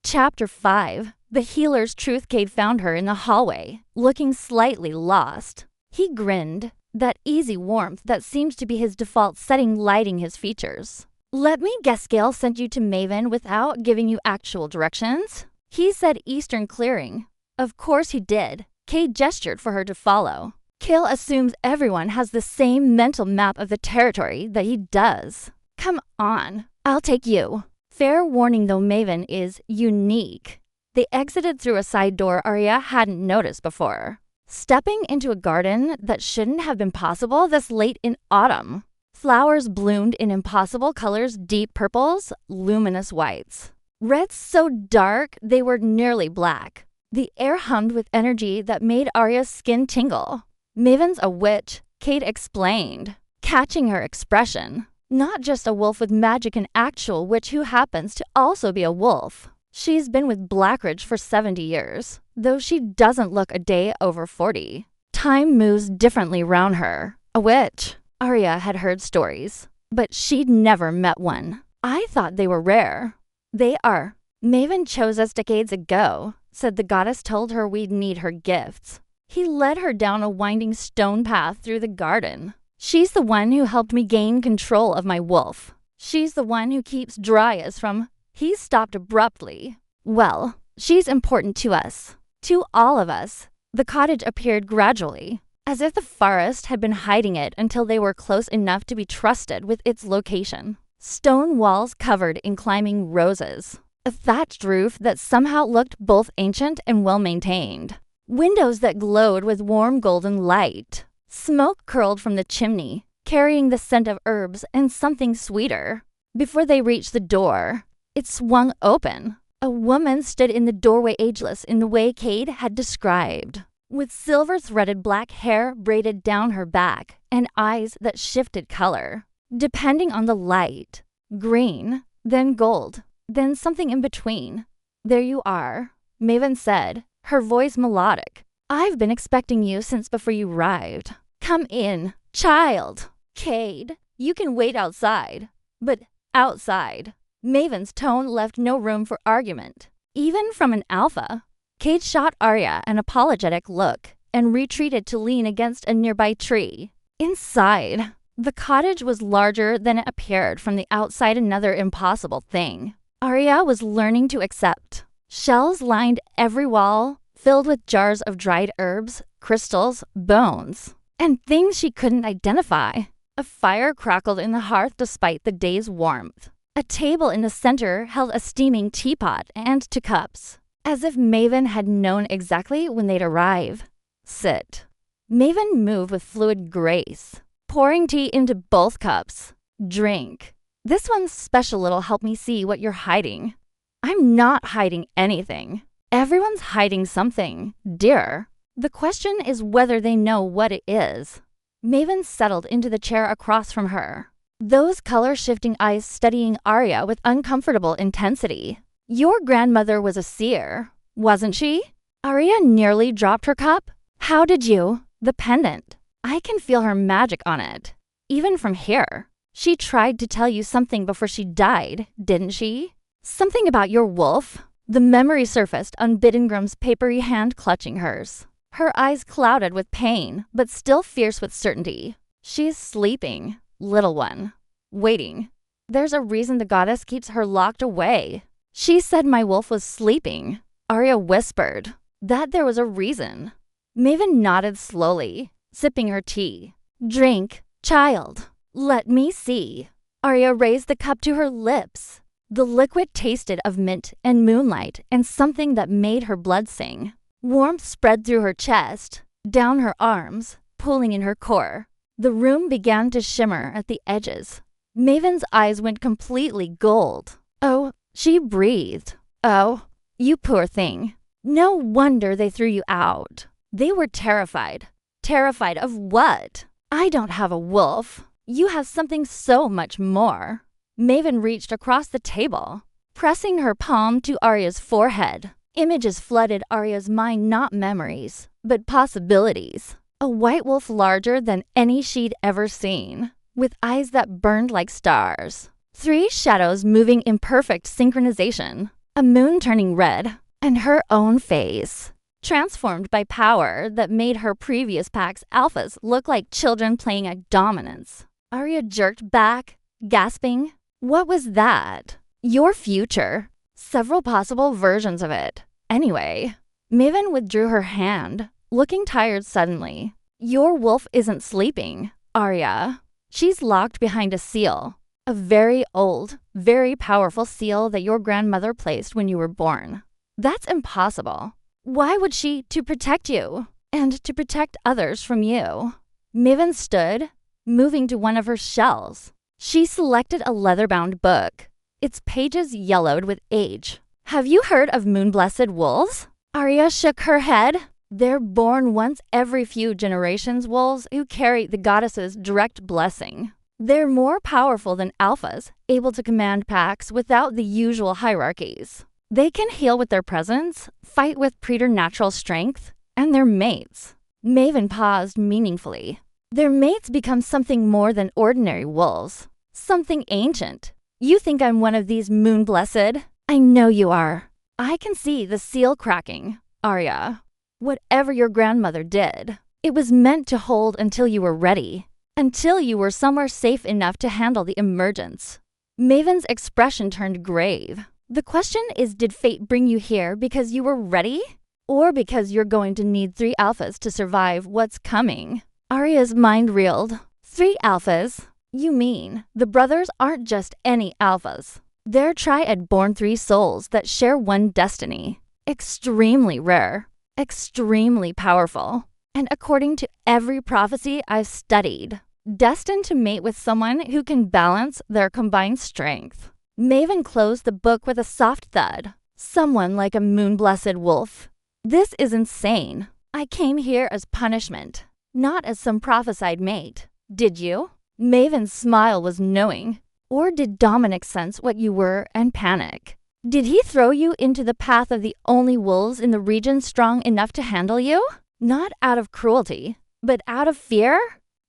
Chapter 5. The healer's truth. Cade found her in the hallway, looking slightly lost. He grinned, that easy warmth that seemed to be his default setting lighting his features. Let me guess, Cale sent you to Maven without giving you actual directions? He said Eastern Clearing. Of course he did. Cade gestured for her to follow. Cale assumes everyone has the same mental map of the territory that he does. Come on, I'll take you. Fair warning though, Maven is unique. They exited through a side door Arya hadn't noticed before, stepping into a garden that shouldn't have been possible this late in autumn. Flowers bloomed in impossible colors, deep purples, luminous whites. Reds so dark they were nearly black. The air hummed with energy that made Arya's skin tingle. "Maven's a witch," Kate explained, catching her expression. "Not just a wolf with magic, an actual witch who happens to also be a wolf. She's been with Blackridge for 70 years, though she doesn't look a day over 40. Time moves differently round her. A witch." Arya had heard stories, but she'd never met one. "I thought they were rare." "They are. Maven chose us decades ago," said the goddess told her we'd need her gifts. He led her down a winding stone path through the garden. "She's the one who helped me gain control of my wolf. She's the one who keeps Dryas from—" He stopped abruptly. "Well, she's important to us. To all of us." The cottage appeared gradually, as if the forest had been hiding it until they were close enough to be trusted with its location. Stone walls covered in climbing roses. A thatched roof that somehow looked both ancient and well-maintained. Windows that glowed with warm golden light. Smoke curled from the chimney, carrying the scent of herbs and something sweeter. Before they reached the door, it swung open. A woman stood in the doorway, ageless in the way Cade had described, with silver-threaded black hair braided down her back and eyes that shifted color, depending on the light. Green, then gold, then something in between. "There you are," Maven said, her voice melodic. "I've been expecting you since before you arrived. Come in, child." "Cade, you can wait outside." "But outside." Maven's tone left no room for argument, even from an alpha. Cade shot Arya an apologetic look and retreated to lean against a nearby tree. Inside, the cottage was larger than it appeared from the outside, another impossible thing Arya was learning to accept. Shelves lined every wall, filled with jars of dried herbs, crystals, bones, and things she couldn't identify. A fire crackled in the hearth despite the day's warmth. A table in the center held a steaming teapot and two cups, as if Maven had known exactly when they'd arrive. "Sit." Maven moved with fluid grace, pouring tea into both cups. "Drink. This one's special. It'll help me see what you're hiding." "I'm not hiding anything." "Everyone's hiding something, dear. The question is whether they know what it is." Maven settled into the chair across from her, those color-shifting eyes studying Arya with uncomfortable intensity. "Your grandmother was a seer, wasn't she?" Arya nearly dropped her cup. "How did you?" "The pendant. I can feel her magic on it, even from here." "She tried to tell you something before she died, didn't she?" "Something about your wolf." The memory surfaced on Biddengram's papery hand clutching hers. Her eyes clouded with pain, but still fierce with certainty. "She's sleeping, little one. Waiting. There's a reason the goddess keeps her locked away." "She said my wolf was sleeping." Arya whispered. "That there was a reason." Maven nodded slowly, sipping her tea. "Drink, child. Let me see." Arya raised the cup to her lips. The liquid tasted of mint and moonlight and something that made her blood sing. Warmth spread through her chest, down her arms, pulling in her core. The room began to shimmer at the edges. Maven's eyes went completely gold. "Oh," she breathed. "Oh, you poor thing. No wonder they threw you out." They were terrified. Terrified of what? "I don't have a wolf. You have something so much more." Maven reached across the table, pressing her palm to Arya's forehead. Images flooded Arya's mind, not memories, but possibilities. A white wolf larger than any she'd ever seen, with eyes that burned like stars. 3 shadows moving in perfect synchronization. A moon turning red, and her own face, transformed by power that made her previous pack's alphas look like children playing at dominance. Arya jerked back, gasping. What was that? Your future. Several possible versions of it. Anyway, Maven withdrew her hand, looking tired suddenly. Your wolf isn't sleeping, Arya. She's locked behind a seal. A very old, very powerful seal that your grandmother placed when you were born. That's impossible. Why would she? To protect you, and to protect others from you. Maven stood, moving to one of her shelves. She selected a leather-bound book, its pages yellowed with age. Have you heard of moon-blessed wolves? Arya shook her head. They're born once every few generations wolves who carry the goddess's direct blessing. They're more powerful than alphas, able to command packs without the usual hierarchies. They can heal with their presence, fight with preternatural strength, and their mates. Maven paused meaningfully. Their mates become something more than ordinary wolves, something ancient. You think I'm one of these moon-blessed? I know you are. I can see the seal cracking, Arya. Whatever your grandmother did, it was meant to hold until you were ready, until you were somewhere safe enough to handle the emergence. Maven's expression turned grave. The question is, did fate bring you here because you were ready? Or because you're going to need 3 alphas to survive what's coming? Arya's mind reeled. 3 alphas? You mean the brothers aren't just any alphas. They're triad-born 3 souls that share one destiny. Extremely rare. Extremely powerful, and according to every prophecy I've studied, destined to mate with someone who can balance their combined strength. Maven closed the book with a soft thud. Someone like a moon-blessed wolf. This is insane. I came here as punishment, not as some prophesied mate. Did you? Maven's smile was knowing. Or did Dominic sense what you were and panic? Did he throw you into the path of the only wolves in the region strong enough to handle you? Not out of cruelty, but out of fear?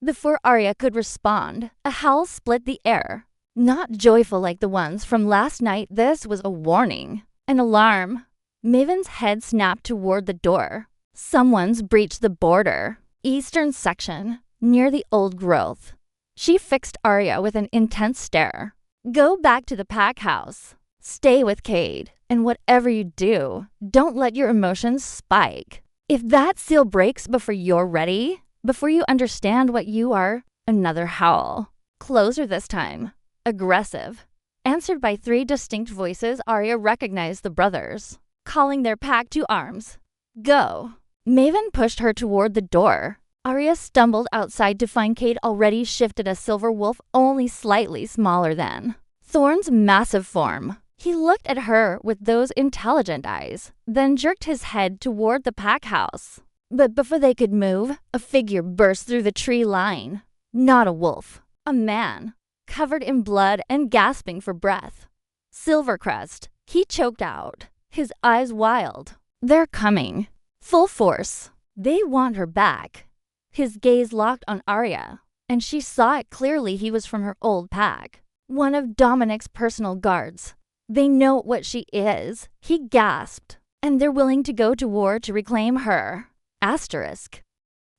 Before Arya could respond, a howl split the air. Not joyful like the ones from last night, this was a warning. An alarm. Maven's head snapped toward the door. Someone's breached the border. Eastern section, near the old growth. She fixed Arya with an intense stare. Go back to the pack house. Stay with Cade, and whatever you do, don't let your emotions spike. If that seal breaks before you're ready, before you understand what you are, another howl. Closer this time. Aggressive. Answered by 3 distinct voices, Arya recognized the brothers, calling their pack to arms. Go. Maven pushed her toward the door. Arya stumbled outside to find Cade already shifted a silver wolf only slightly smaller than Thorn's massive form. He looked at her with those intelligent eyes, then jerked his head toward the pack house. But before they could move, a figure burst through the tree line. Not a wolf, a man, covered in blood and gasping for breath. Silvercrest, he choked out, his eyes wild. They're coming. Full force. They want her back. His gaze locked on Arya, and she saw it clearly. He was from her old pack, one of Dominic's personal guards. They know what she is, he gasped, and they're willing to go to war to reclaim her. Asterisk.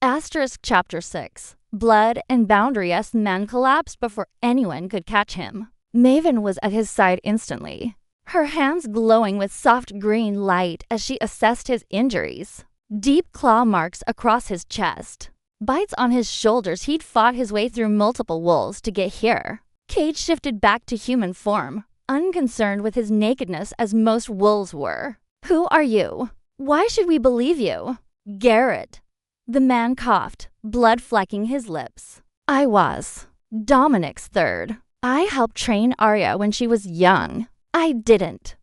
Asterisk Chapter 6. Blood and boundary as the man collapsed before anyone could catch him. Maven was at his side instantly, her hands glowing with soft green light as she assessed his injuries. Deep claw marks across his chest. Bites on his shoulders. He'd fought his way through multiple wolves to get here. Cade shifted back to human form, unconcerned with his nakedness as most wolves were. Who are you? Why should we believe you? Garrett. The man coughed, blood flecking his lips. I was Dominic's third. I helped train Arya when she was young. I didn't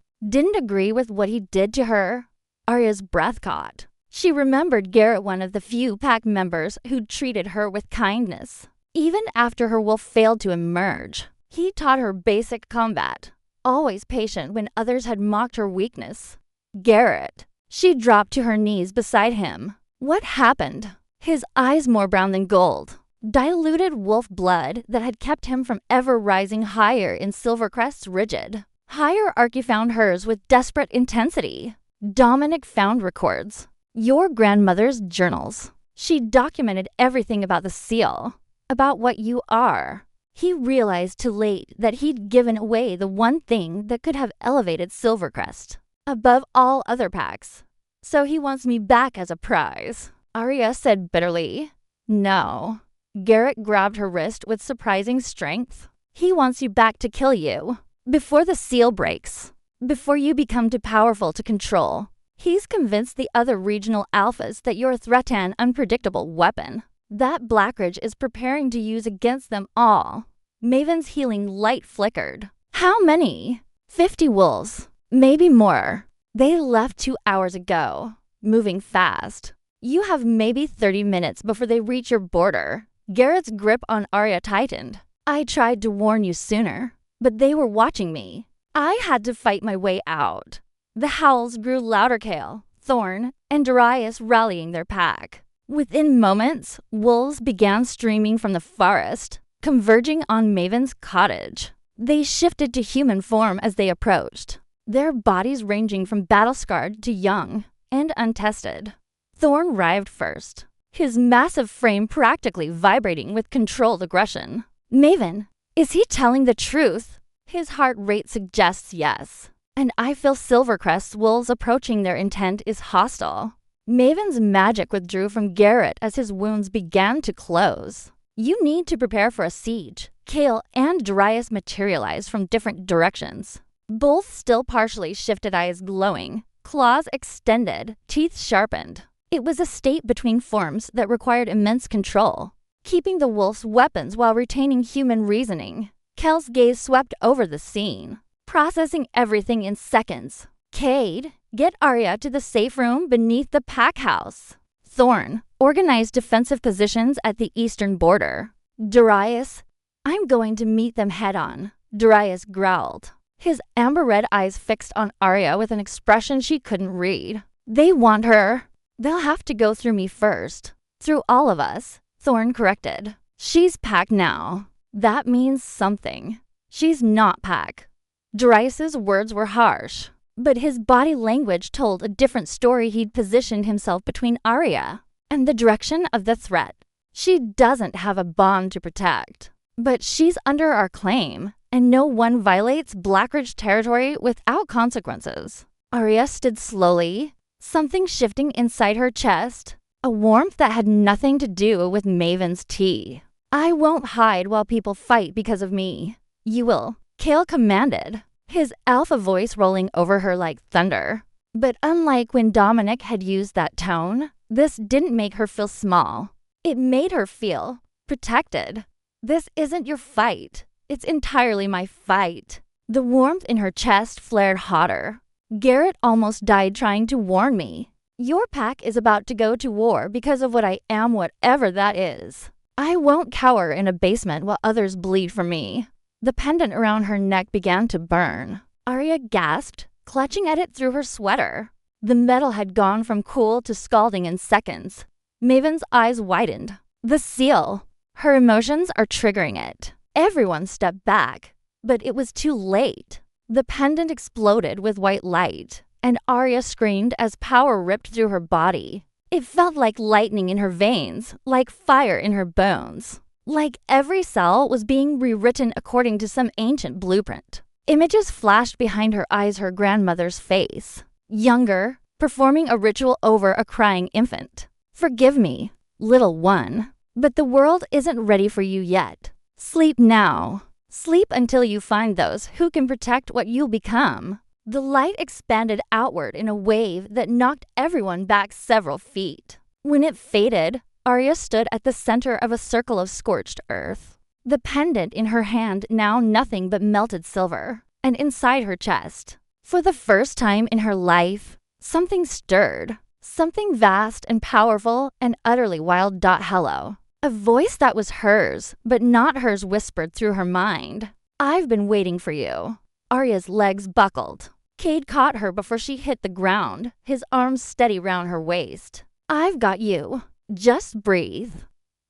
agree with what he did to her. Arya's breath caught. She remembered Garrett, one of the few pack members who'd treated her with kindness. Even after her wolf failed to emerge, he taught her basic combat, always patient when others had mocked her weakness. Garrett. She dropped to her knees beside him. What happened? His eyes more brown than gold. Diluted wolf blood that had kept him from ever rising higher in Silvercrest's rigid. Hierarchy found hers with desperate intensity. Dominic found records. Your grandmother's journals. She documented everything about the seal, about what you are. He realized too late that he'd given away the one thing that could have elevated Silvercrest above all other packs. So he wants me back as a prize. Arya said bitterly. No. Garrett grabbed her wrist with surprising strength. He wants you back to kill you. Before the seal breaks. before you become too powerful to control. He's convinced the other regional alphas that you're a threat and unpredictable weapon that Blackridge is preparing to use against them all. Maven's healing light flickered. How many? 50 wolves. Maybe more. They left 2 hours ago, moving fast. You have maybe 30 minutes before they reach your border. Garrett's grip on Arya tightened. I tried to warn you sooner, but they were watching me. I had to fight my way out. The howls grew louder. Cale, Thorn, and Darius rallying their pack. Within moments, wolves began streaming from the forest, converging on Maven's cottage. They shifted to human form as they approached, their bodies ranging from battle-scarred to young and untested. Thorn arrived first, his massive frame practically vibrating with controlled aggression. Maven, is he telling the truth? His heart rate suggests yes, and I feel Silvercrest's wolves approaching. Their intent is hostile. Maven's magic withdrew from Garrett as his wounds began to close. You need to prepare for a siege. Cale and Darius materialized from different directions. Both still partially shifted, eyes glowing, claws extended, teeth sharpened. It was a state between forms that required immense control, keeping the wolf's weapons while retaining human reasoning. Cale's gaze swept over the scene, processing everything in seconds. Cade, get Arya to the safe room beneath the pack house. Thorn, organize defensive positions at the eastern border. Darius, I'm going to meet them head-on. Darius growled, his amber-red eyes fixed on Arya with an expression she couldn't read. They want her. They'll have to go through me first. Through all of us, Thorn corrected. She's pack now. That means something. She's not pack. Darius's words were harsh, but his body language told a different story. He'd positioned himself between Arya and the direction of the threat. She doesn't have a bond to protect, but she's under our claim, and no one violates Blackridge territory without consequences. Arya stood slowly, something shifting inside her chest, a warmth that had nothing to do with Maven's tea. I won't hide while people fight because of me. You will, Cale commanded, his alpha voice rolling over her like thunder. But unlike when Dominic had used that tone, this didn't make her feel small. It made her feel protected. This isn't your fight. It's entirely my fight. The warmth in her chest flared hotter. Garrett almost died trying to warn me. Your pack is about to go to war because of what I am, whatever that is. I won't cower in a basement while others bleed for me. The pendant around her neck began to burn. Arya gasped, clutching at it through her sweater. The metal had gone from cool to scalding in seconds. Maven's eyes widened. The seal. Her emotions are triggering it. Everyone stepped back, but it was too late. The pendant exploded with white light, and Arya screamed as power ripped through her body. It felt like lightning in her veins, like fire in her bones. Like every cell was being rewritten according to some ancient blueprint. Images flashed behind her eyes, her grandmother's face. Younger, performing a ritual over a crying infant. Forgive me, little one, but the world isn't ready for you yet. Sleep now. Sleep until you find those who can protect what you'll become. The light expanded outward in a wave that knocked everyone back several feet. When it faded, Arya stood at the center of a circle of scorched earth. The pendant in her hand now nothing but melted silver, and inside her chest, for the first time in her life, something stirred. Something vast and powerful and utterly wild. Hello. A voice that was hers, but not hers, whispered through her mind. I've been waiting for you. Arya's legs buckled. Cade caught her before she hit the ground, his arms steady round her waist. I've got you. Just breathe.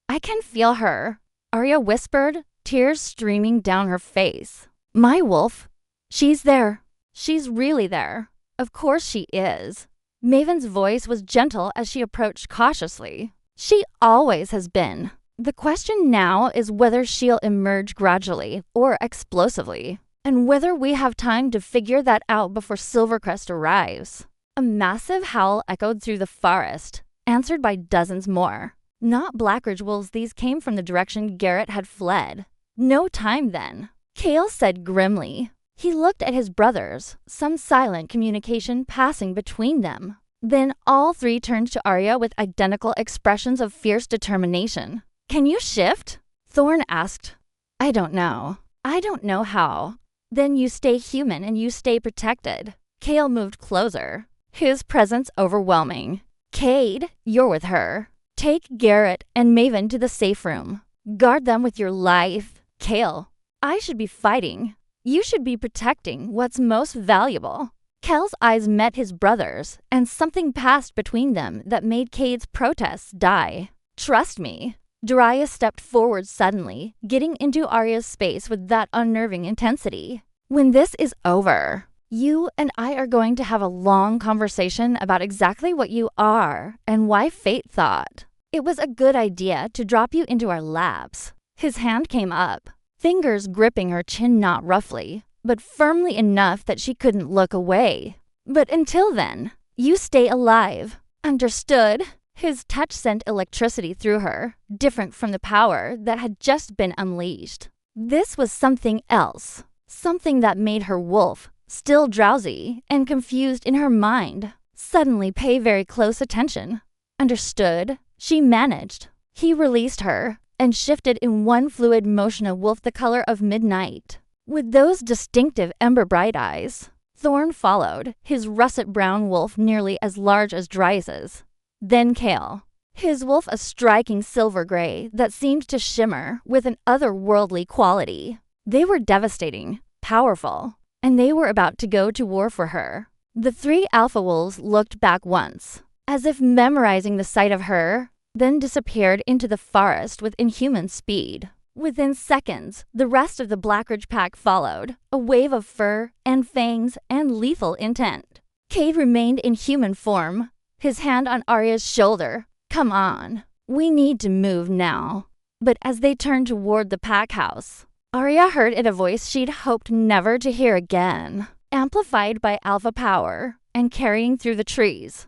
I can feel her, Arya whispered, tears streaming down her face. My wolf. She's there. She's really there. Of course she is. Maven's voice was gentle as she approached cautiously. She always has been. The question now is whether she'll emerge gradually or explosively, and whether we have time to figure that out before Silvercrest arrives. A massive howl echoed through the forest, answered by dozens more. Not Blackridge wolves, these came from the direction Garrett had fled. No time then, Cale said grimly. He looked at his brothers, some silent communication passing between them. Then all three turned to Arya with identical expressions of fierce determination. "Can you shift?" Thorn asked. "I don't know. I don't know how." "Then you stay human and you stay protected." Kale moved closer, his presence overwhelming. "Cade, you're with her. Take Garrett and Maven to the safe room. Guard them with your life." "Kale, I should be fighting. You should be protecting what's most valuable." Kel's eyes met his brother's, and something passed between them that made Cade's protests die. "Trust me." Darius stepped forward suddenly, getting into Arya's space with that unnerving intensity. "When this is over, you and I are going to have a long conversation about exactly what you are and why fate thought it was a good idea to drop you into our labs." His hand came up, fingers gripping her chin knot roughly, but firmly enough that she couldn't look away. "But until then, you stay alive. Understood?" His touch sent electricity through her, different from the power that had just been unleashed. This was something else, something that made her wolf, still drowsy and confused in her mind, suddenly pay very close attention. "Understood?" She managed. He released her and shifted in one fluid motion a wolf the color of midnight, with those distinctive ember-bright eyes. Thorn followed, his russet brown wolf nearly as large as Darius's. Then Kale, his wolf a striking silver gray that seemed to shimmer with an otherworldly quality. They were devastating, powerful, and they were about to go to war for her. The three alpha wolves looked back once, as if memorizing the sight of her, then disappeared into the forest with inhuman speed. Within seconds, the rest of the Blackridge pack followed, a wave of fur and fangs and lethal intent. Cade remained in human form, his hand on Arya's shoulder. "Come on, we need to move now." But as they turned toward the pack house, Arya heard in a voice she'd hoped never to hear again, amplified by alpha power and carrying through the trees.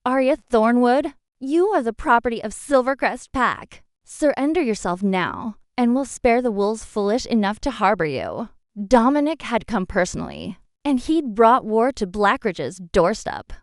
"Arya Thornwood, you are the property of Silvercrest Pack. Surrender yourself now, and we'll spare the wolves foolish enough to harbor you." Dominic had come personally, and he'd brought war to Blackridge's doorstep.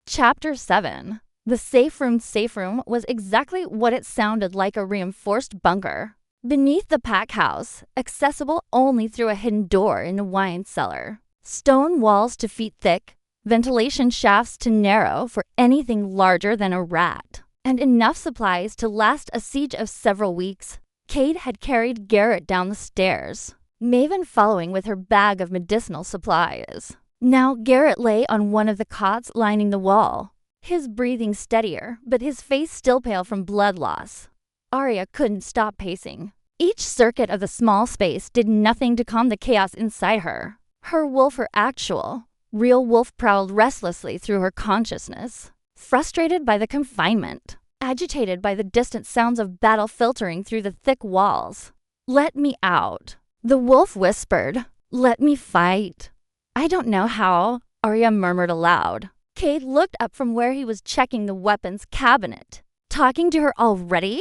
Chapter 7. The safe room was exactly what it sounded like, a reinforced bunker. Beneath the pack house, accessible only through a hidden door in a wine cellar. Stone walls to feet thick, ventilation shafts too narrow for anything larger than a rat, and enough supplies to last a siege of several weeks. Cade had carried Garrett down the stairs, Maven following with her bag of medicinal supplies. Now Garrett lay on one of the cots lining the wall, his breathing steadier, but his face still pale from blood loss. Arya couldn't stop pacing. Each circuit of the small space did nothing to calm the chaos inside her. Her wolf, her actual, real wolf prowled restlessly through her consciousness, frustrated by the confinement, agitated by the distant sounds of battle filtering through the thick walls. "Let me out," the wolf whispered. "Let me fight." "I don't know how," Arya murmured aloud. Cade looked up from where he was checking the weapons cabinet. "Talking to her already?"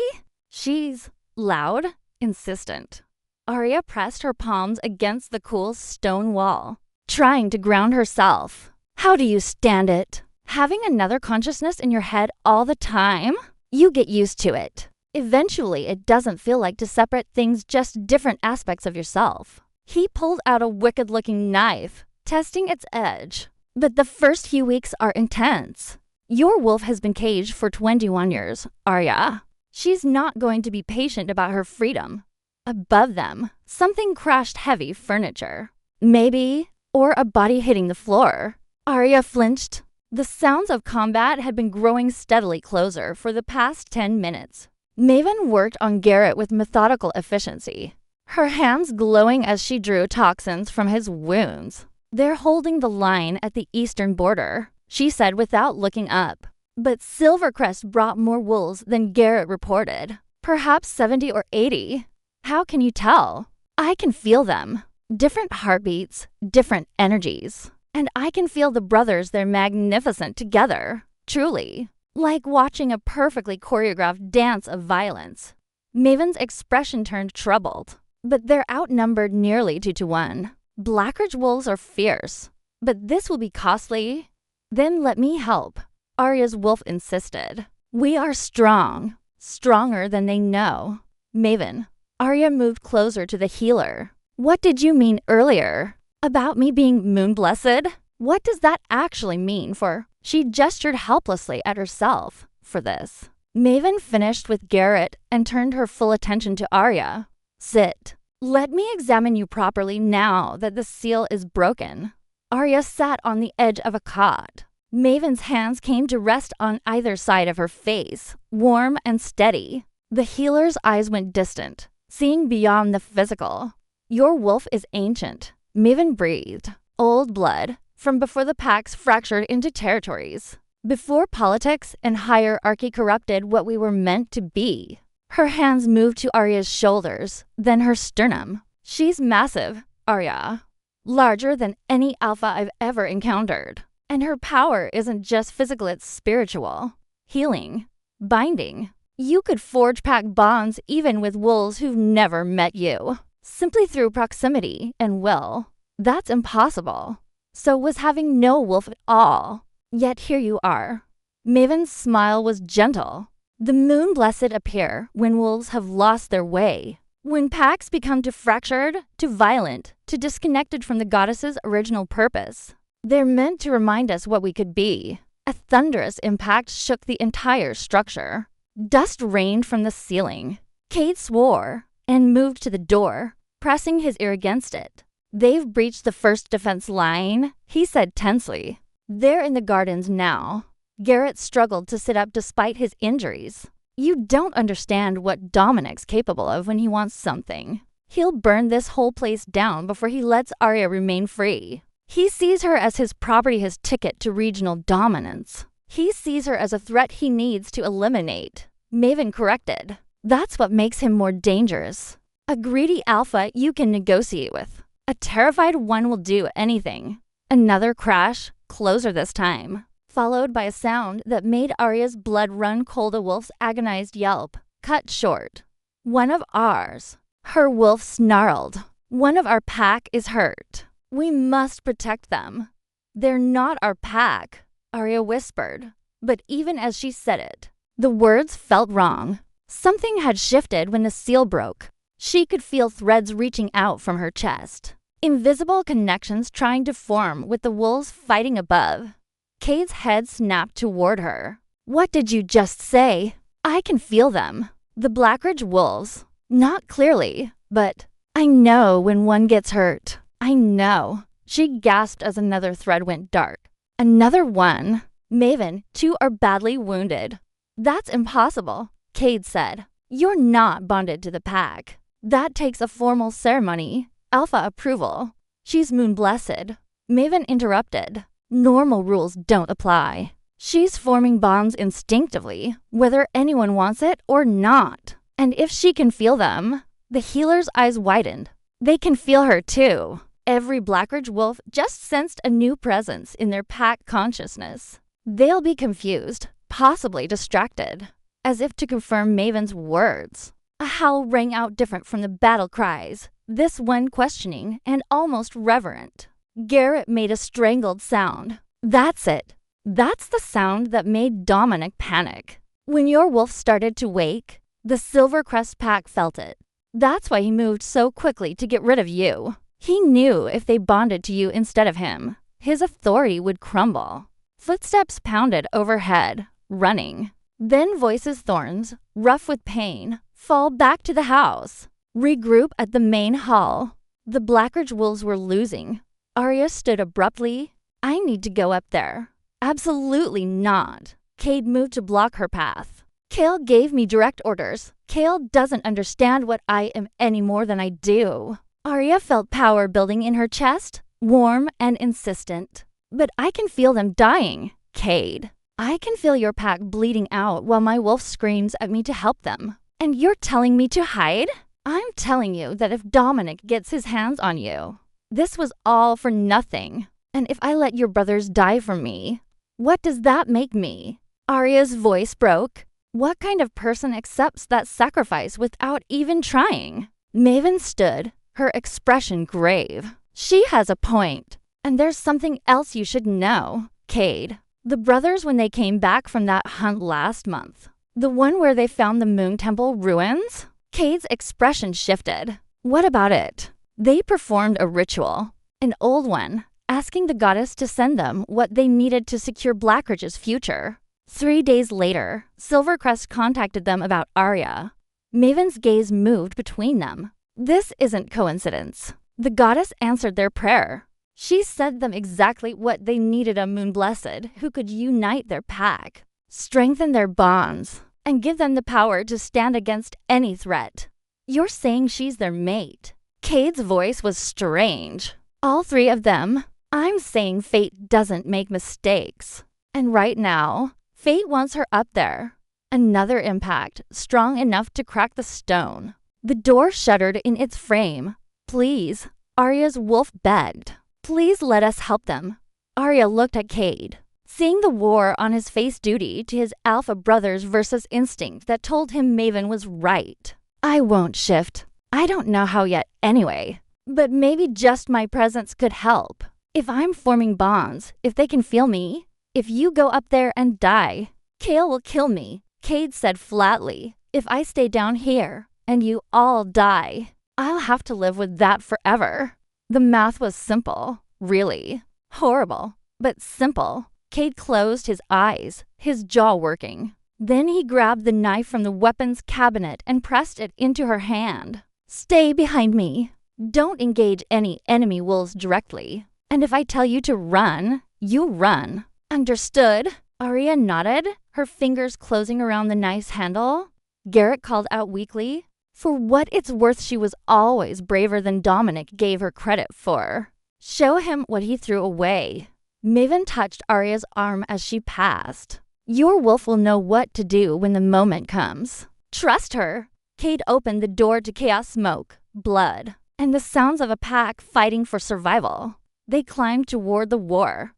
"She's loud, insistent." Arya pressed her palms against the cool stone wall, trying to ground herself. "How do you stand it? Having another consciousness in your head all the time? You get used to it. Eventually, it doesn't feel like two separate things, just different aspects of yourself." He pulled out a wicked-looking knife, testing its edge. "But the first few weeks are intense. Your wolf has been caged for 21 years, Arya. She's not going to be patient about her freedom." Above them, something crashed heavy furniture. Maybe, or a body hitting the floor. Arya flinched. The sounds of combat had been growing steadily closer for the past 10 minutes. Maven worked on Garrett with methodical efficiency, her hands glowing as she drew toxins from his wounds. "They're holding the line at the eastern border," she said without looking up. But Silvercrest brought more wolves than Garrett reported. Perhaps 70 or 80. "How can you tell?" "I can feel them. Different heartbeats, different energies. And I can feel the brothers, they're magnificent together. Truly. Like watching a perfectly choreographed dance of violence." Maven's expression turned troubled. "But they're outnumbered nearly 2 to 1. Blackridge wolves are fierce, but this will be costly. Then let me help, Arya's wolf insisted. We are strong, stronger than they know. Maven, Arya moved closer to the healer. What did you mean earlier? About me being moon-blessed? What does that actually mean for? She gestured helplessly at herself for this. Maven finished with Garrett and turned her full attention to Arya. Sit. Let me examine you properly now that the seal is broken. Arya sat on the edge of a cot. Maven's hands came to rest on either side of her face, warm and steady. The healer's eyes went distant, seeing beyond the physical. Your wolf is ancient, Maven breathed. Old blood, from before the packs fractured into territories. Before politics and hierarchy corrupted what we were meant to be. Her hands moved to Arya's shoulders, then her sternum. She's massive, Arya. Larger than any alpha I've ever encountered. And her power isn't just physical, it's spiritual. Healing. Binding. You could forge pack bonds even with wolves who've never met you. Simply through proximity and will. That's impossible. So was having no wolf at all. Yet here you are. Maven's smile was gentle. The moon blessed appear when wolves have lost their way. When packs become too fractured, too violent, too disconnected from the goddess's original purpose. They're meant to remind us what we could be. A thunderous impact shook the entire structure. Dust rained from the ceiling. Cade swore and moved to the door, pressing his ear against it. They've breached the first defense line, he said tensely. They're in the gardens now. Garrett struggled to sit up despite his injuries. You don't understand what Dominic's capable of when he wants something. He'll burn this whole place down before he lets Arya remain free. He sees her as his property, his ticket to regional dominance. He sees her as a threat he needs to eliminate. Maven corrected. That's what makes him more dangerous. A greedy alpha you can negotiate with. A terrified one will do anything. Another crash, closer this time, followed by a sound that made Arya's blood run cold. A wolf's agonized yelp, cut short. One of ours. Her wolf snarled. One of our pack is hurt. We must protect them. They're not our pack, Arya whispered. But even as she said it, the words felt wrong. Something had shifted when the seal broke. She could feel threads reaching out from her chest. Invisible connections trying to form with the wolves fighting above. Cade's head snapped toward her. What did you just say? I can feel them. The Blackridge wolves. Not clearly, but I know when one gets hurt. I know. She gasped as another thread went dark. Another one. Maven, 2 are badly wounded. That's impossible, Cade said. You're not bonded to the pack. That takes a formal ceremony. Alpha approval. She's moon-blessed. Maven interrupted. Normal rules don't apply. She's forming bonds instinctively, whether anyone wants it or not. And if she can feel them, the healer's eyes widened. They can feel her too. Every Blackridge wolf just sensed a new presence in their pack consciousness. They'll be confused, possibly distracted, as if to confirm Maven's words. A howl rang out different from the battle cries, this one questioning and almost reverent. Garrett made a strangled sound. That's it. That's the sound that made Dominic panic. When your wolf started to wake, the Silvercrest pack felt it. That's why he moved so quickly to get rid of you. He knew if they bonded to you instead of him, his authority would crumble. Footsteps pounded overhead, running. Then voices thorns, rough with pain, fall back to the house. Regroup at the main hall. The Blackridge wolves were losing. Arya stood abruptly. I need to go up there. Absolutely not. Cade moved to block her path. Kale gave me direct orders. Kale doesn't understand what I am any more than I do. Arya felt power building in her chest, warm and insistent. But I can feel them dying, Cade. I can feel your pack bleeding out while my wolf screams at me to help them. And you're telling me to hide? I'm telling you that if Dominic gets his hands on you, this was all for nothing. And if I let your brothers die for me, what does that make me? Arya's voice broke. What kind of person accepts that sacrifice without even trying? Maven stood, her expression grave. She has a point. And there's something else you should know, Cade. The brothers, when they came back from that hunt last month, the one where they found the Moon Temple ruins? Cade's expression shifted. What about it? They performed a ritual, an old one, asking the goddess to send them what they needed to secure Blackridge's future. 3 days later, Silvercrest contacted them about Arya. Maven's gaze moved between them. This isn't coincidence. The goddess answered their prayer. She sent them exactly what they needed, a Moonblessed who could unite their pack, strengthen their bonds, and give them the power to stand against any threat. You're saying she's their mate? Cade's voice was strange. All three of them. I'm saying fate doesn't make mistakes. And right now, fate wants her up there. Another impact, strong enough to crack the stone. The door shuddered in its frame. Please, Arya's wolf begged. Please let us help them. Arya looked at Cade, seeing the war on his face duty to his alpha brothers versus instinct that told him Maven was right. I won't shift. I don't know how yet anyway. But maybe just my presence could help. If I'm forming bonds, if they can feel me, if you go up there and die, Kale will kill me, Cade said flatly. If I stay down here and you all die, I'll have to live with that forever. The math was simple, really. Horrible, but simple. Cade closed his eyes, his jaw working. Then he grabbed the knife from the weapons cabinet and pressed it into her hand. Stay behind me. Don't engage any enemy wolves directly. And if I tell you to run, you run. Understood? Arya nodded, her fingers closing around the knife's handle. Garrett called out weakly. For what it's worth, she was always braver than Dominic gave her credit for. Show him what he threw away. Maven touched Arya's arm as she passed. Your wolf will know what to do when the moment comes. Trust her. Cade opened the door to chaos smoke, blood, and the sounds of a pack fighting for survival. They climbed toward the war.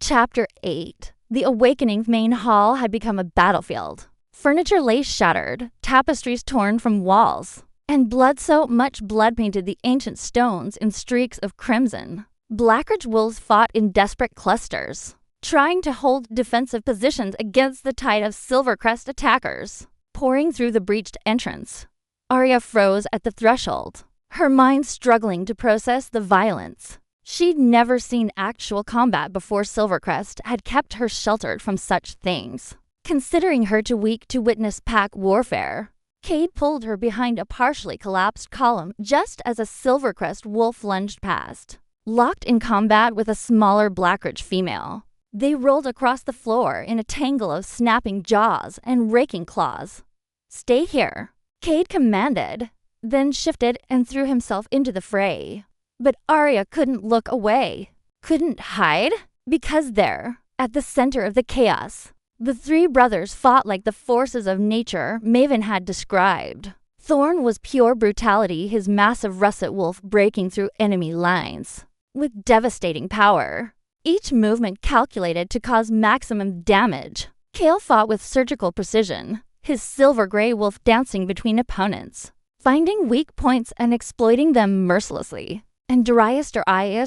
Chapter 8. The Awakening's main hall had become a battlefield. Furniture lay shattered, tapestries torn from walls, and blood so much blood painted the ancient stones in streaks of crimson. Blackridge wolves fought in desperate clusters, trying to hold defensive positions against the tide of Silvercrest attackers, pouring through the breached entrance. Arya froze at the threshold, her mind struggling to process the violence. She'd never seen actual combat before Silvercrest had kept her sheltered from such things. Considering her too weak to witness pack warfare, Cade pulled her behind a partially collapsed column just as a Silvercrest wolf lunged past. Locked in combat with a smaller Blackridge female, they rolled across the floor in a tangle of snapping jaws and raking claws. Stay here, Cade commanded, then shifted and threw himself into the fray. But Arya couldn't look away, couldn't hide, because there, at the center of the chaos, the three brothers fought like the forces of nature Maven had described. Thorn was pure brutality, his massive russet wolf breaking through enemy lines with devastating power, each movement calculated to cause maximum damage. Kale fought with surgical precision, his silver-gray wolf dancing between opponents, finding weak points and exploiting them mercilessly. And Darius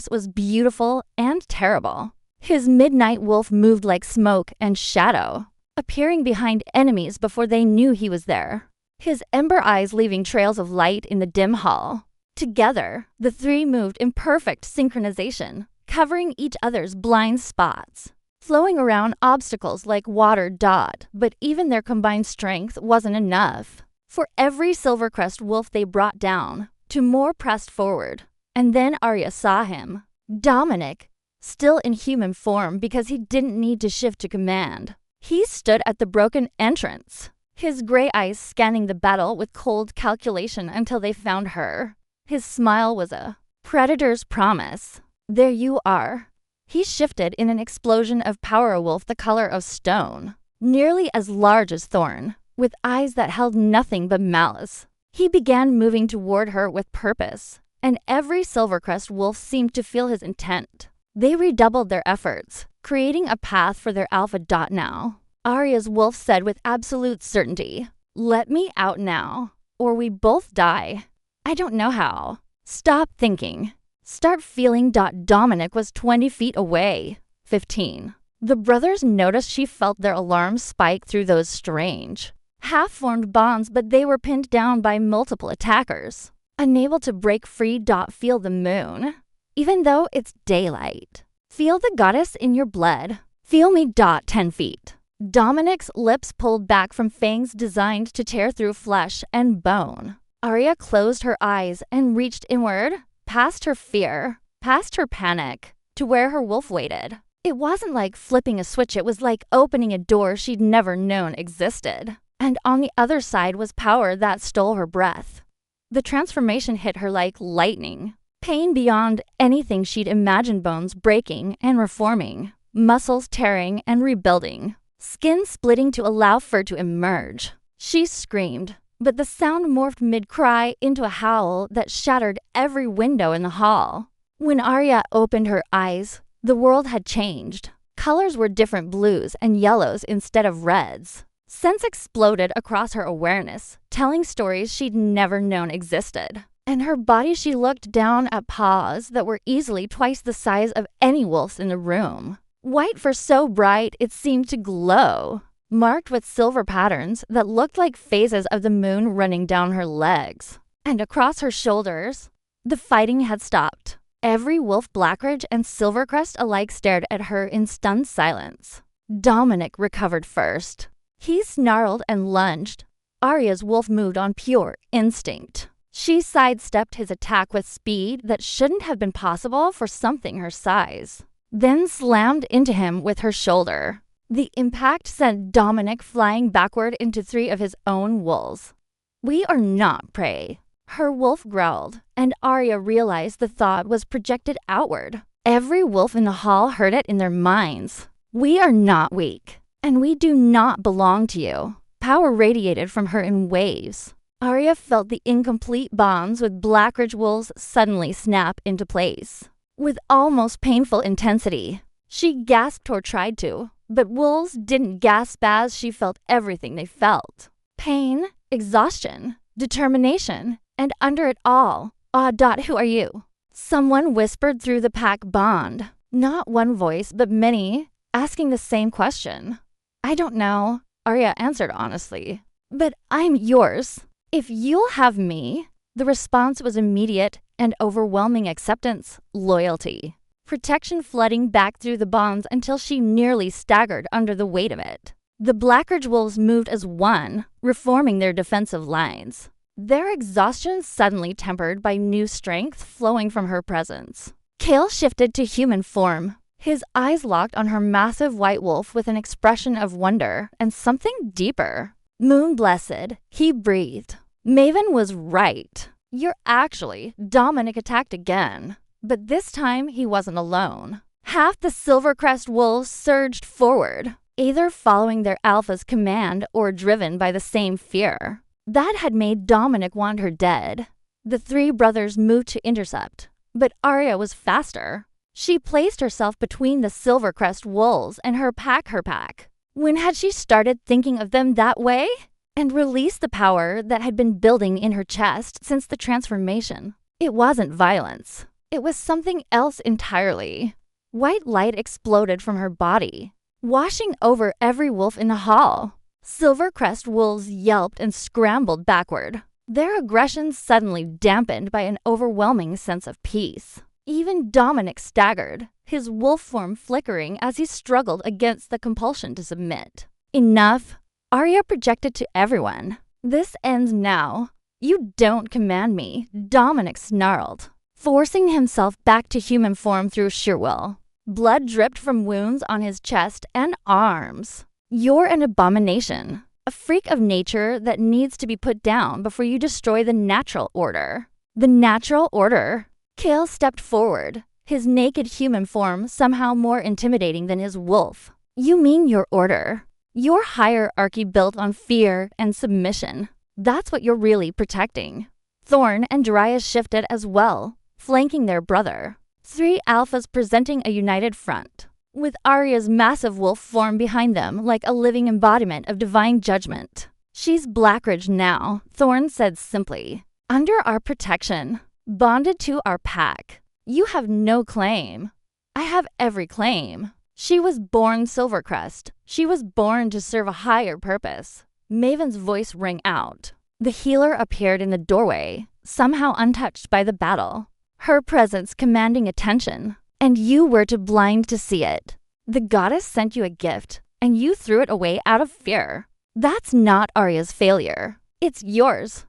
was beautiful and terrible. His midnight wolf moved like smoke and shadow, appearing behind enemies before they knew he was there, his ember eyes leaving trails of light in the dim hall. Together, the three moved in perfect synchronization, covering each other's blind spots, flowing around obstacles like water dot, but even their combined strength wasn't enough. For every Silvercrest wolf they brought down, two more pressed forward. And then Arya saw him, Dominic, still in human form because he didn't need to shift to command. He stood at the broken entrance, his gray eyes scanning the battle with cold calculation until they found her. His smile was a predator's promise. There you are. He shifted in an explosion of power wolf the color of stone, nearly as large as Thorn, with eyes that held nothing but malice. He began moving toward her with purpose, and every Silvercrest wolf seemed to feel his intent. They redoubled their efforts, creating a path for their alpha dot now. Arya's wolf said with absolute certainty, "Let me out now, or we both die. I don't know how. Stop thinking. Start feeling. Dominic was 20 feet away. 15. The brothers noticed she felt their alarm spike through those strange, half-formed bonds, but they were pinned down by multiple attackers. Unable to break free. Feel the moon, even though it's daylight. Feel the goddess in your blood. Feel me. 10 feet. Dominic's lips pulled back from fangs designed to tear through flesh and bone. Arya closed her eyes and reached inward, past her fear, past her panic, to where her wolf waited. It wasn't like flipping a switch, it was like opening a door she'd never known existed. And on the other side was power that stole her breath. The transformation hit her like lightning. Pain beyond anything she'd imagined, bones breaking and reforming, muscles tearing and rebuilding, skin splitting to allow fur to emerge. She screamed, but the sound morphed mid-cry into a howl that shattered every window in the hall. When Arya opened her eyes, the world had changed. Colors were different, blues and yellows instead of reds. Scents exploded across her awareness, telling stories she'd never known existed. And her body, she looked down at paws that were easily twice the size of any wolf's in the room. White fur so bright it seemed to glow, marked with silver patterns that looked like phases of the moon running down her legs. And across her shoulders, the fighting had stopped. Every wolf, Blackridge and Silvercrest alike, stared at her in stunned silence. Dominic recovered first. He snarled and lunged. Arya's wolf moved on pure instinct. She sidestepped his attack with speed that shouldn't have been possible for something her size, then slammed into him with her shoulder. The impact sent Dominic flying backward into 3 of his own wolves. "We are not prey," her wolf growled, and Arya realized the thought was projected outward. Every wolf in the hall heard it in their minds. "We are not weak, and we do not belong to you." Power radiated from her in waves. Arya felt the incomplete bonds with Blackridge wolves suddenly snap into place. With almost painful intensity, she gasped or tried to, but wolves didn't gasp as she felt everything they felt. Pain, exhaustion, determination, and under it all, who are you?" Someone whispered through the pack bond. Not one voice, but many, asking the same question. "I don't know," Arya answered honestly. "But I'm yours. If you'll have me." The response was immediate and overwhelming: acceptance, loyalty, protection flooding back through the bonds until she nearly staggered under the weight of it. The Blackridge wolves moved as one, reforming their defensive lines, their exhaustion suddenly tempered by new strength flowing from her presence. Kale shifted to human form, his eyes locked on her massive white wolf with an expression of wonder and something deeper. "Moon blessed," he breathed. "Maven was right. You're actually..." Dominic attacked again, but this time he wasn't alone. Half the Silvercrest wolves surged forward, either following their alpha's command or driven by the same fear. That had made Dominic want her dead. The 3 brothers moved to intercept, but Arya was faster. She placed herself between the Silvercrest wolves and her pack. When had she started thinking of them that way? And released the power that had been building in her chest since the transformation. It wasn't violence. It was something else entirely. White light exploded from her body, washing over every wolf in the hall. Silvercrest wolves yelped and scrambled backward, their aggression suddenly dampened by an overwhelming sense of peace. Even Dominic staggered, his wolf form flickering as he struggled against the compulsion to submit. "Enough," Arya projected to everyone. "This ends now. You don't command me," Dominic snarled, forcing himself back to human form through sheer will. Blood dripped from wounds on his chest and arms. "You're an abomination, a freak of nature that needs to be put down before you destroy the natural order." "The natural order?" Kale stepped forward, his naked human form somehow more intimidating than his wolf. "You mean your order. Your hierarchy built on fear and submission. That's what you're really protecting." Thorn and Darius shifted as well, flanking their brother. 3 alphas presenting a united front, with Arya's massive wolf form behind them like a living embodiment of divine judgment. "She's Blackridge now," Thorn said simply. "Under our protection, bonded to our pack. You have no claim. I have every claim. She was born Silvercrest. She was born to serve a higher purpose. Maven's voice rang out. The healer appeared in the doorway, somehow untouched by the battle, her presence commanding attention, and you were too blind to see it. The goddess sent you a gift, and you threw it away out of fear. That's not Arya's failure. It's yours.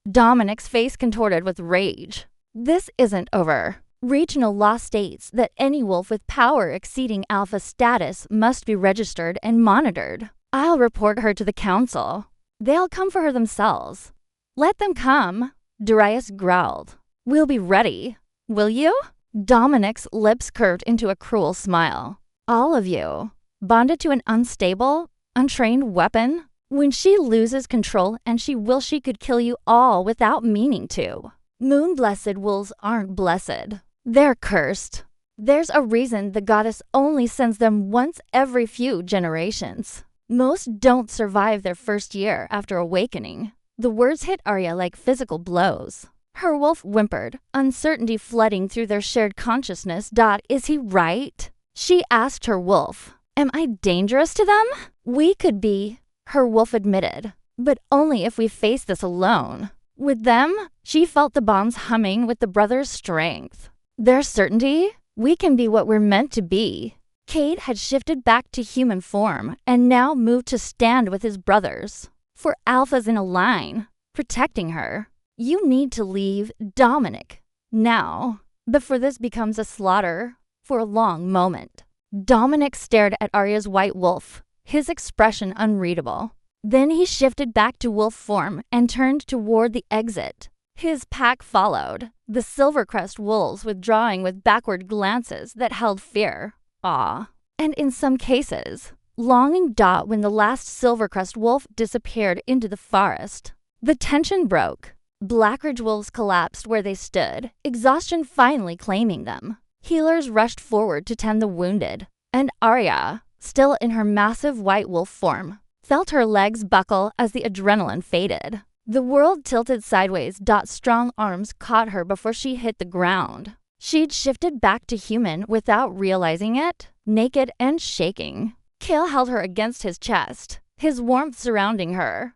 Dominic's face contorted with rage. This isn't over. Regional law states that any wolf with power exceeding alpha status must be registered and monitored. I'll report her to the council. They'll come for her themselves. Let them come, Darius growled. We'll be ready. Will you? Dominic's lips curved into a cruel smile. All of you, bonded to an unstable, untrained weapon? When she loses control and she could kill you all without meaning to. Moon-blessed wolves aren't blessed. They're cursed. There's a reason the goddess only sends them once every few generations. Most don't survive their first year after awakening. The words hit Arya like physical blows. Her wolf whimpered, uncertainty flooding through their shared consciousness. Is he right? She asked her wolf. Am I dangerous to them? We could be, her wolf admitted, but only if we face this alone. With them, she felt the bonds humming with the brothers' strength. Their certainty, we can be what we're meant to be. Cade had shifted back to human form and now moved to stand with his brothers. For alphas in a line, protecting her. You need to leave Dominic now, before this becomes a slaughter for a long moment. Dominic stared at Arya's white wolf, his expression unreadable. Then he shifted back to wolf form and turned toward the exit. His pack followed, the Silvercrest wolves withdrawing with backward glances that held fear, awe, and in some cases, longing. When the last Silvercrest wolf disappeared into the forest, the tension broke. Blackridge wolves collapsed where they stood, exhaustion finally claiming them. Healers rushed forward to tend the wounded, and Arya, still in her massive white wolf form, felt her legs buckle as the adrenaline faded. The world tilted sideways. Strong arms caught her before she hit the ground. She'd shifted back to human without realizing it, naked and shaking. Kale held her against his chest, his warmth surrounding her.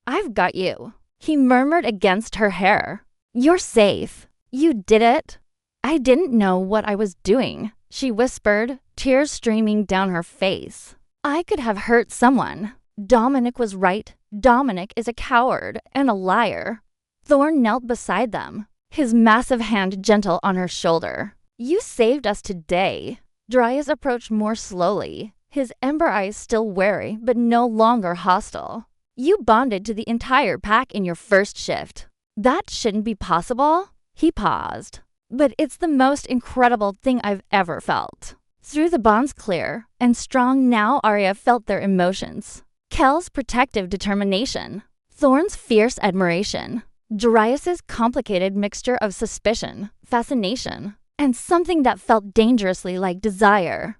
I've got you, he murmured against her hair. You're safe. You did it. I didn't know what I was doing, she whispered, tears streaming down her face. I could have hurt someone. Dominic was right. Dominic is a coward and a liar. Thorn knelt beside them, his massive hand gentle on her shoulder. You saved us today. Darius approached more slowly, his ember eyes still wary but no longer hostile. You bonded to the entire pack in your first shift. That shouldn't be possible. He paused. But it's the most incredible thing I've ever felt. Through the bonds clear and strong now, Arya felt their emotions. Kel's protective determination, Thorn's fierce admiration, Darius's complicated mixture of suspicion, fascination, and something that felt dangerously like desire.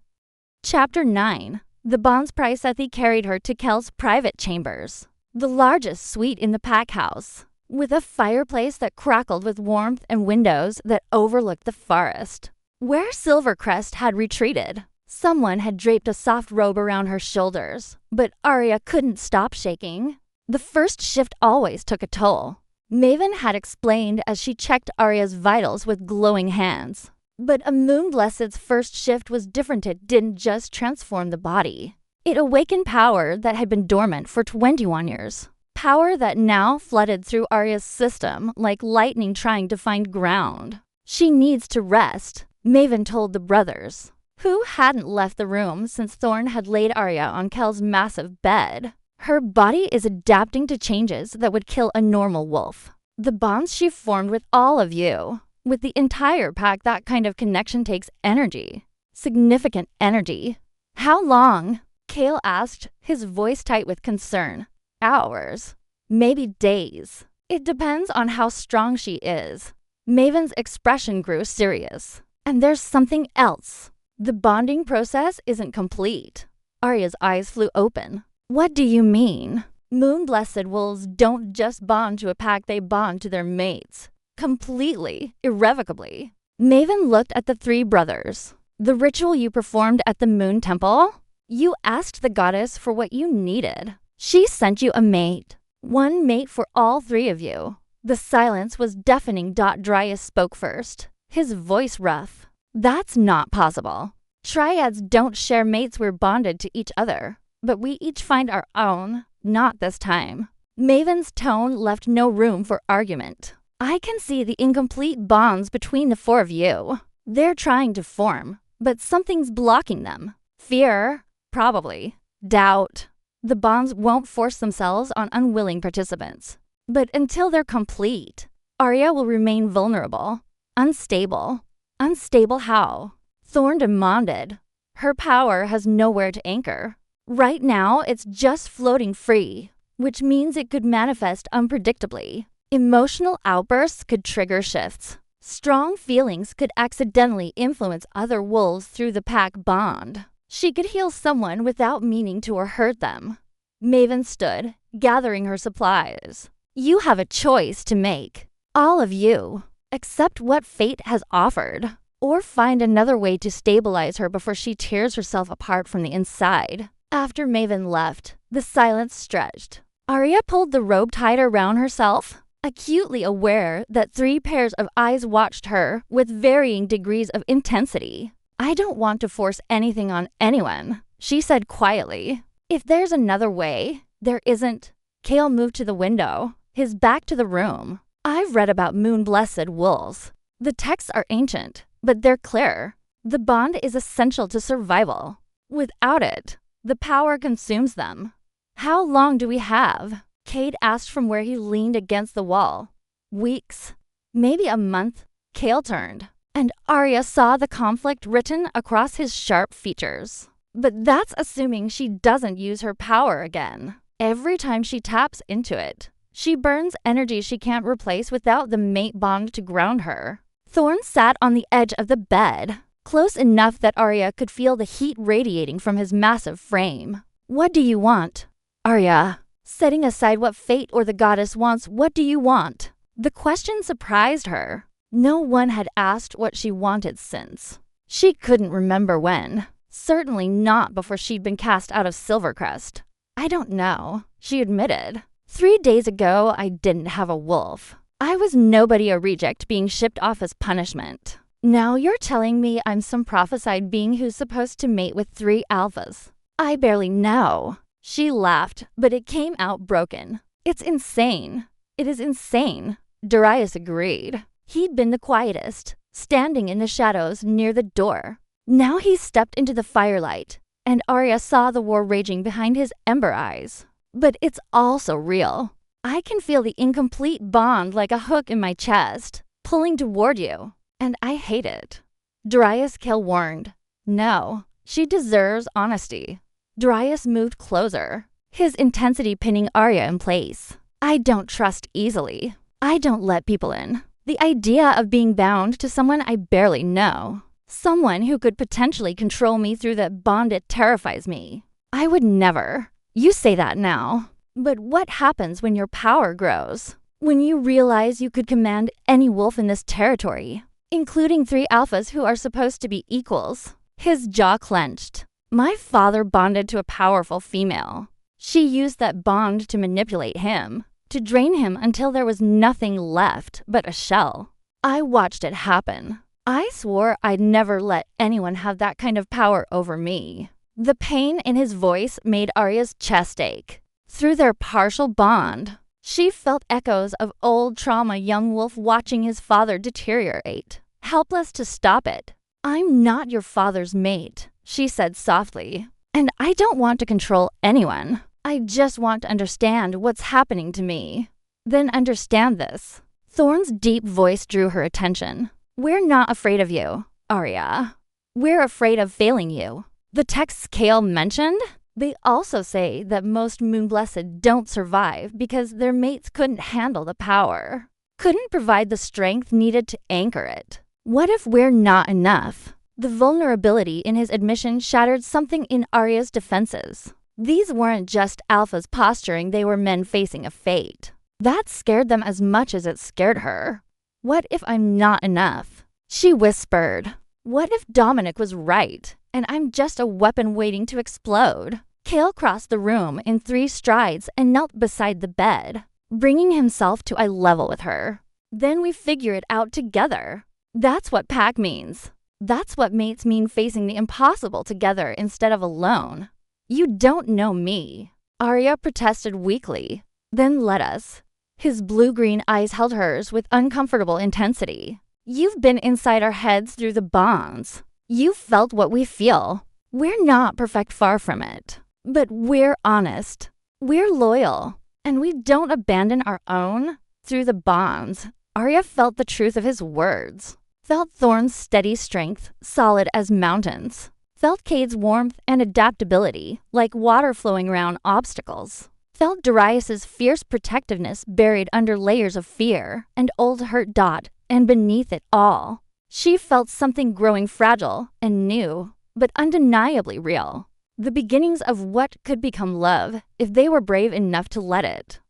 Chapter 9. The bond's Pricethi carried her to Kel's private chambers, the largest suite in the pack house, with a fireplace that crackled with warmth and windows that overlooked the forest. Where Silvercrest had retreated, someone had draped a soft robe around her shoulders, but Arya couldn't stop shaking. The first shift always took a toll. Maven had explained as she checked Arya's vitals with glowing hands. But a Moonblessed's first shift was different. It didn't just transform the body. It awakened power that had been dormant for 21 years. Power that now flooded through Arya's system like lightning trying to find ground. She needs to rest, Maven told the brothers, who hadn't left the room since Thorn had laid Arya on Kel's massive bed. Her body is adapting to changes that would kill a normal wolf. The bonds she formed with all of you, with the entire pack, that kind of connection takes energy. Significant energy. How long? Kale asked, his voice tight with concern. Hours. Maybe days. It depends on how strong she is. Maven's expression grew serious. And there's something else. The bonding process isn't complete. Arya's eyes flew open. What do you mean? Moon-blessed wolves don't just bond to a pack, they bond to their mates. Completely, irrevocably. Maven looked at the three brothers. The ritual you performed at the Moon Temple? You asked the goddess for what you needed. She sent you a mate. One mate for all three of you. The silence was deafening. Dryas spoke first, his voice rough. That's not possible. Triads don't share mates, we're bonded to each other. But we each find our own, not this time. Maven's tone left no room for argument. I can see the incomplete bonds between the four of you. They're trying to form, but something's blocking them. Fear, probably. Doubt. The bonds won't force themselves on unwilling participants. But until they're complete, Arya will remain vulnerable, unstable. Unstable how? Thorn demanded. Her power has nowhere to anchor. Right now, it's just floating free, which means it could manifest unpredictably. Emotional outbursts could trigger shifts. Strong feelings could accidentally influence other wolves through the pack bond. She could heal someone without meaning to or hurt them. Maven stood, gathering her supplies. You have a choice to make. All of you. Accept what fate has offered, or find another way to stabilize her before she tears herself apart from the inside. After Maven left, the silence stretched. Arya pulled the robe tight around herself, acutely aware that 3 pairs of eyes watched her with varying degrees of intensity. I don't want to force anything on anyone, she said quietly. If there's another way, there isn't. Kale moved to the window, his back to the room. I've read about moon-blessed wolves. The texts are ancient, but they're clear. The bond is essential to survival. Without it, the power consumes them. How long do we have? Cade asked from where he leaned against the wall. Weeks. Maybe a month. Kale turned, and Arya saw the conflict written across his sharp features. But that's assuming she doesn't use her power again. Every time she taps into it, she burns energy she can't replace without the mate bond to ground her. Thorn sat on the edge of the bed, close enough that Arya could feel the heat radiating from his massive frame. What do you want? Arya, setting aside what fate or the goddess wants, what do you want? The question surprised her. No one had asked what she wanted since. She couldn't remember when. Certainly not before she'd been cast out of Silvercrest. I don't know, she admitted. 3 days ago, I didn't have a wolf. I was nobody, a reject being shipped off as punishment. Now you're telling me I'm some prophesied being who's supposed to mate with 3 alphas. I barely know. She laughed, but it came out broken. It's insane. It is insane. Darius agreed. He'd been the quietest, standing in the shadows near the door. Now he stepped into the firelight, and Arya saw the war raging behind his ember eyes. But it's also real. I can feel the incomplete bond like a hook in my chest, pulling toward you, and I hate it. Darius Kill warned. No, she deserves honesty. Darius moved closer, his intensity pinning Arya in place. I don't trust easily. I don't let people in. The idea of being bound to someone I barely know, someone who could potentially control me through that bond, it terrifies me. I would never. You say that now. But what happens when your power grows? When you realize you could command any wolf in this territory, including 3 alphas who are supposed to be equals? His jaw clenched. My father bonded to a powerful female. She used that bond to manipulate him, to drain him until there was nothing left but a shell. I watched it happen. I swore I'd never let anyone have that kind of power over me. The pain in his voice made Arya's chest ache. Through their partial bond, she felt echoes of old trauma, young wolf watching his father deteriorate, helpless to stop it. I'm not your father's mate, she said softly, and I don't want to control anyone. I just want to understand what's happening to me. Then understand this. Thorn's deep voice drew her attention. We're not afraid of you, Arya. We're afraid of failing you. The texts Kale mentioned, they also say that most Moonblessed don't survive because their mates couldn't handle the power, couldn't provide the strength needed to anchor it. What if we're not enough? The vulnerability in his admission shattered something in Arya's defenses. These weren't just alphas posturing, they were men facing a fate. That scared them as much as it scared her. What if I'm not enough? She whispered. What if Dominic was right, and I'm just a weapon waiting to explode? Cale crossed the room in 3 strides and knelt beside the bed, bringing himself to eye level with her. Then we figure it out together. That's what pack means. That's what mates mean, facing the impossible together instead of alone. You don't know me, Arya protested weakly. Then let us. His blue-green eyes held hers with uncomfortable intensity. You've been inside our heads through the bonds. You've felt what we feel. We're not perfect, far from it. But we're honest. We're loyal. And we don't abandon our own through the bonds. Arya felt the truth of his words. Felt Thorne's steady strength, solid as mountains. Felt Cade's warmth and adaptability, like water flowing around obstacles. Felt Darius's fierce protectiveness buried under layers of fear and old hurt Dot, and beneath it all, she felt something growing fragile and new, but undeniably real. The beginnings of what could become love if they were brave enough to let it.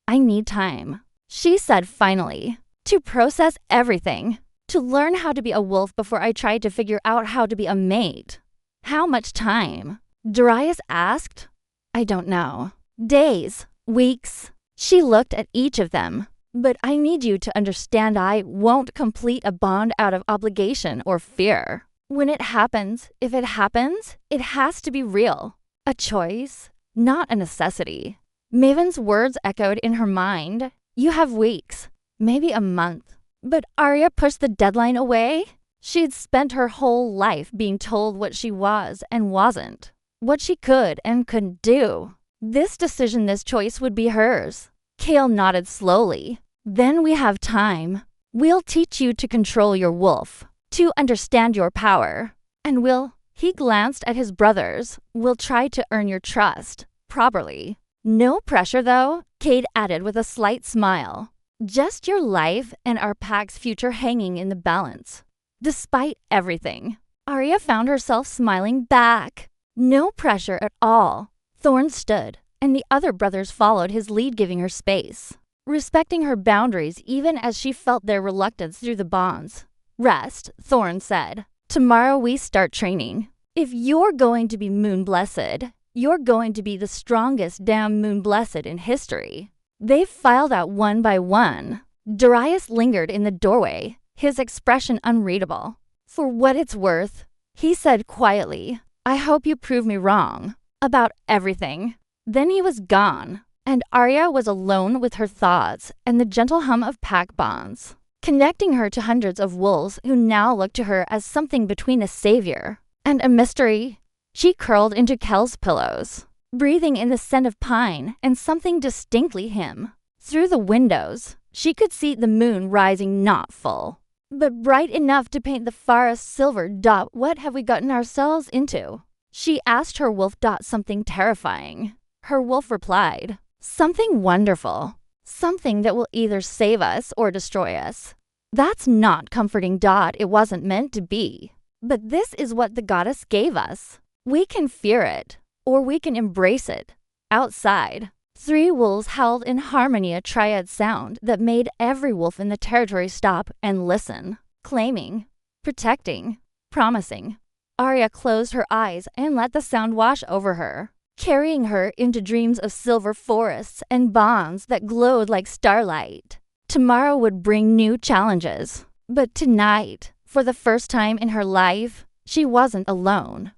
I need time, she said finally, to process everything, to learn how to be a wolf before I tried to figure out how to be a mate. How much time? Darius asked. I don't know. Days, weeks. She looked at each of them. But I need you to understand I won't complete a bond out of obligation or fear. When it happens, if it happens, it has to be real. A choice, not a necessity. Maven's words echoed in her mind. You have weeks, maybe a month. But Arya pushed the deadline away. She'd spent her whole life being told what she was and wasn't, what she could and couldn't do. This decision, this choice would be hers. Cale nodded slowly. Then we have time. We'll teach you to control your wolf, to understand your power. And he glanced at his brothers, we'll try to earn your trust, properly. No pressure though, Cade added with a slight smile. Just your life and our pack's future hanging in the balance. Despite everything, Arya found herself smiling back. No pressure at all. Thorne stood, and the other brothers followed his lead, giving her space, respecting her boundaries even as she felt their reluctance through the bonds. Rest, Thorne said. Tomorrow we start training. If you're going to be Moon Blessed, you're going to be the strongest damn Moon Blessed in history. They filed out one by one. Darius lingered in the doorway, his expression unreadable. For what it's worth, he said quietly, I hope you prove me wrong. About everything. Then he was gone, and Arya was alone with her thoughts and the gentle hum of pack bonds, connecting her to hundreds of wolves who now looked to her as something between a savior and a mystery. She curled into Kel's pillows, breathing in the scent of pine and something distinctly him. Through the windows, she could see the moon rising, not full, but bright enough to paint the farthest silver dot. What have we gotten ourselves into? She asked her wolf Dot something terrifying. Her wolf replied, something wonderful. Something that will either save us or destroy us. That's not comforting, Dot. It wasn't meant to be. But this is what the goddess gave us. We can fear it, or we can embrace it. Outside, 3 wolves howled in harmony, a triad sound that made every wolf in the territory stop and listen, claiming, protecting, promising. Arya closed her eyes and let the sound wash over her, carrying her into dreams of silver forests and bonds that glowed like starlight. Tomorrow would bring new challenges, but tonight, for the first time in her life, she wasn't alone.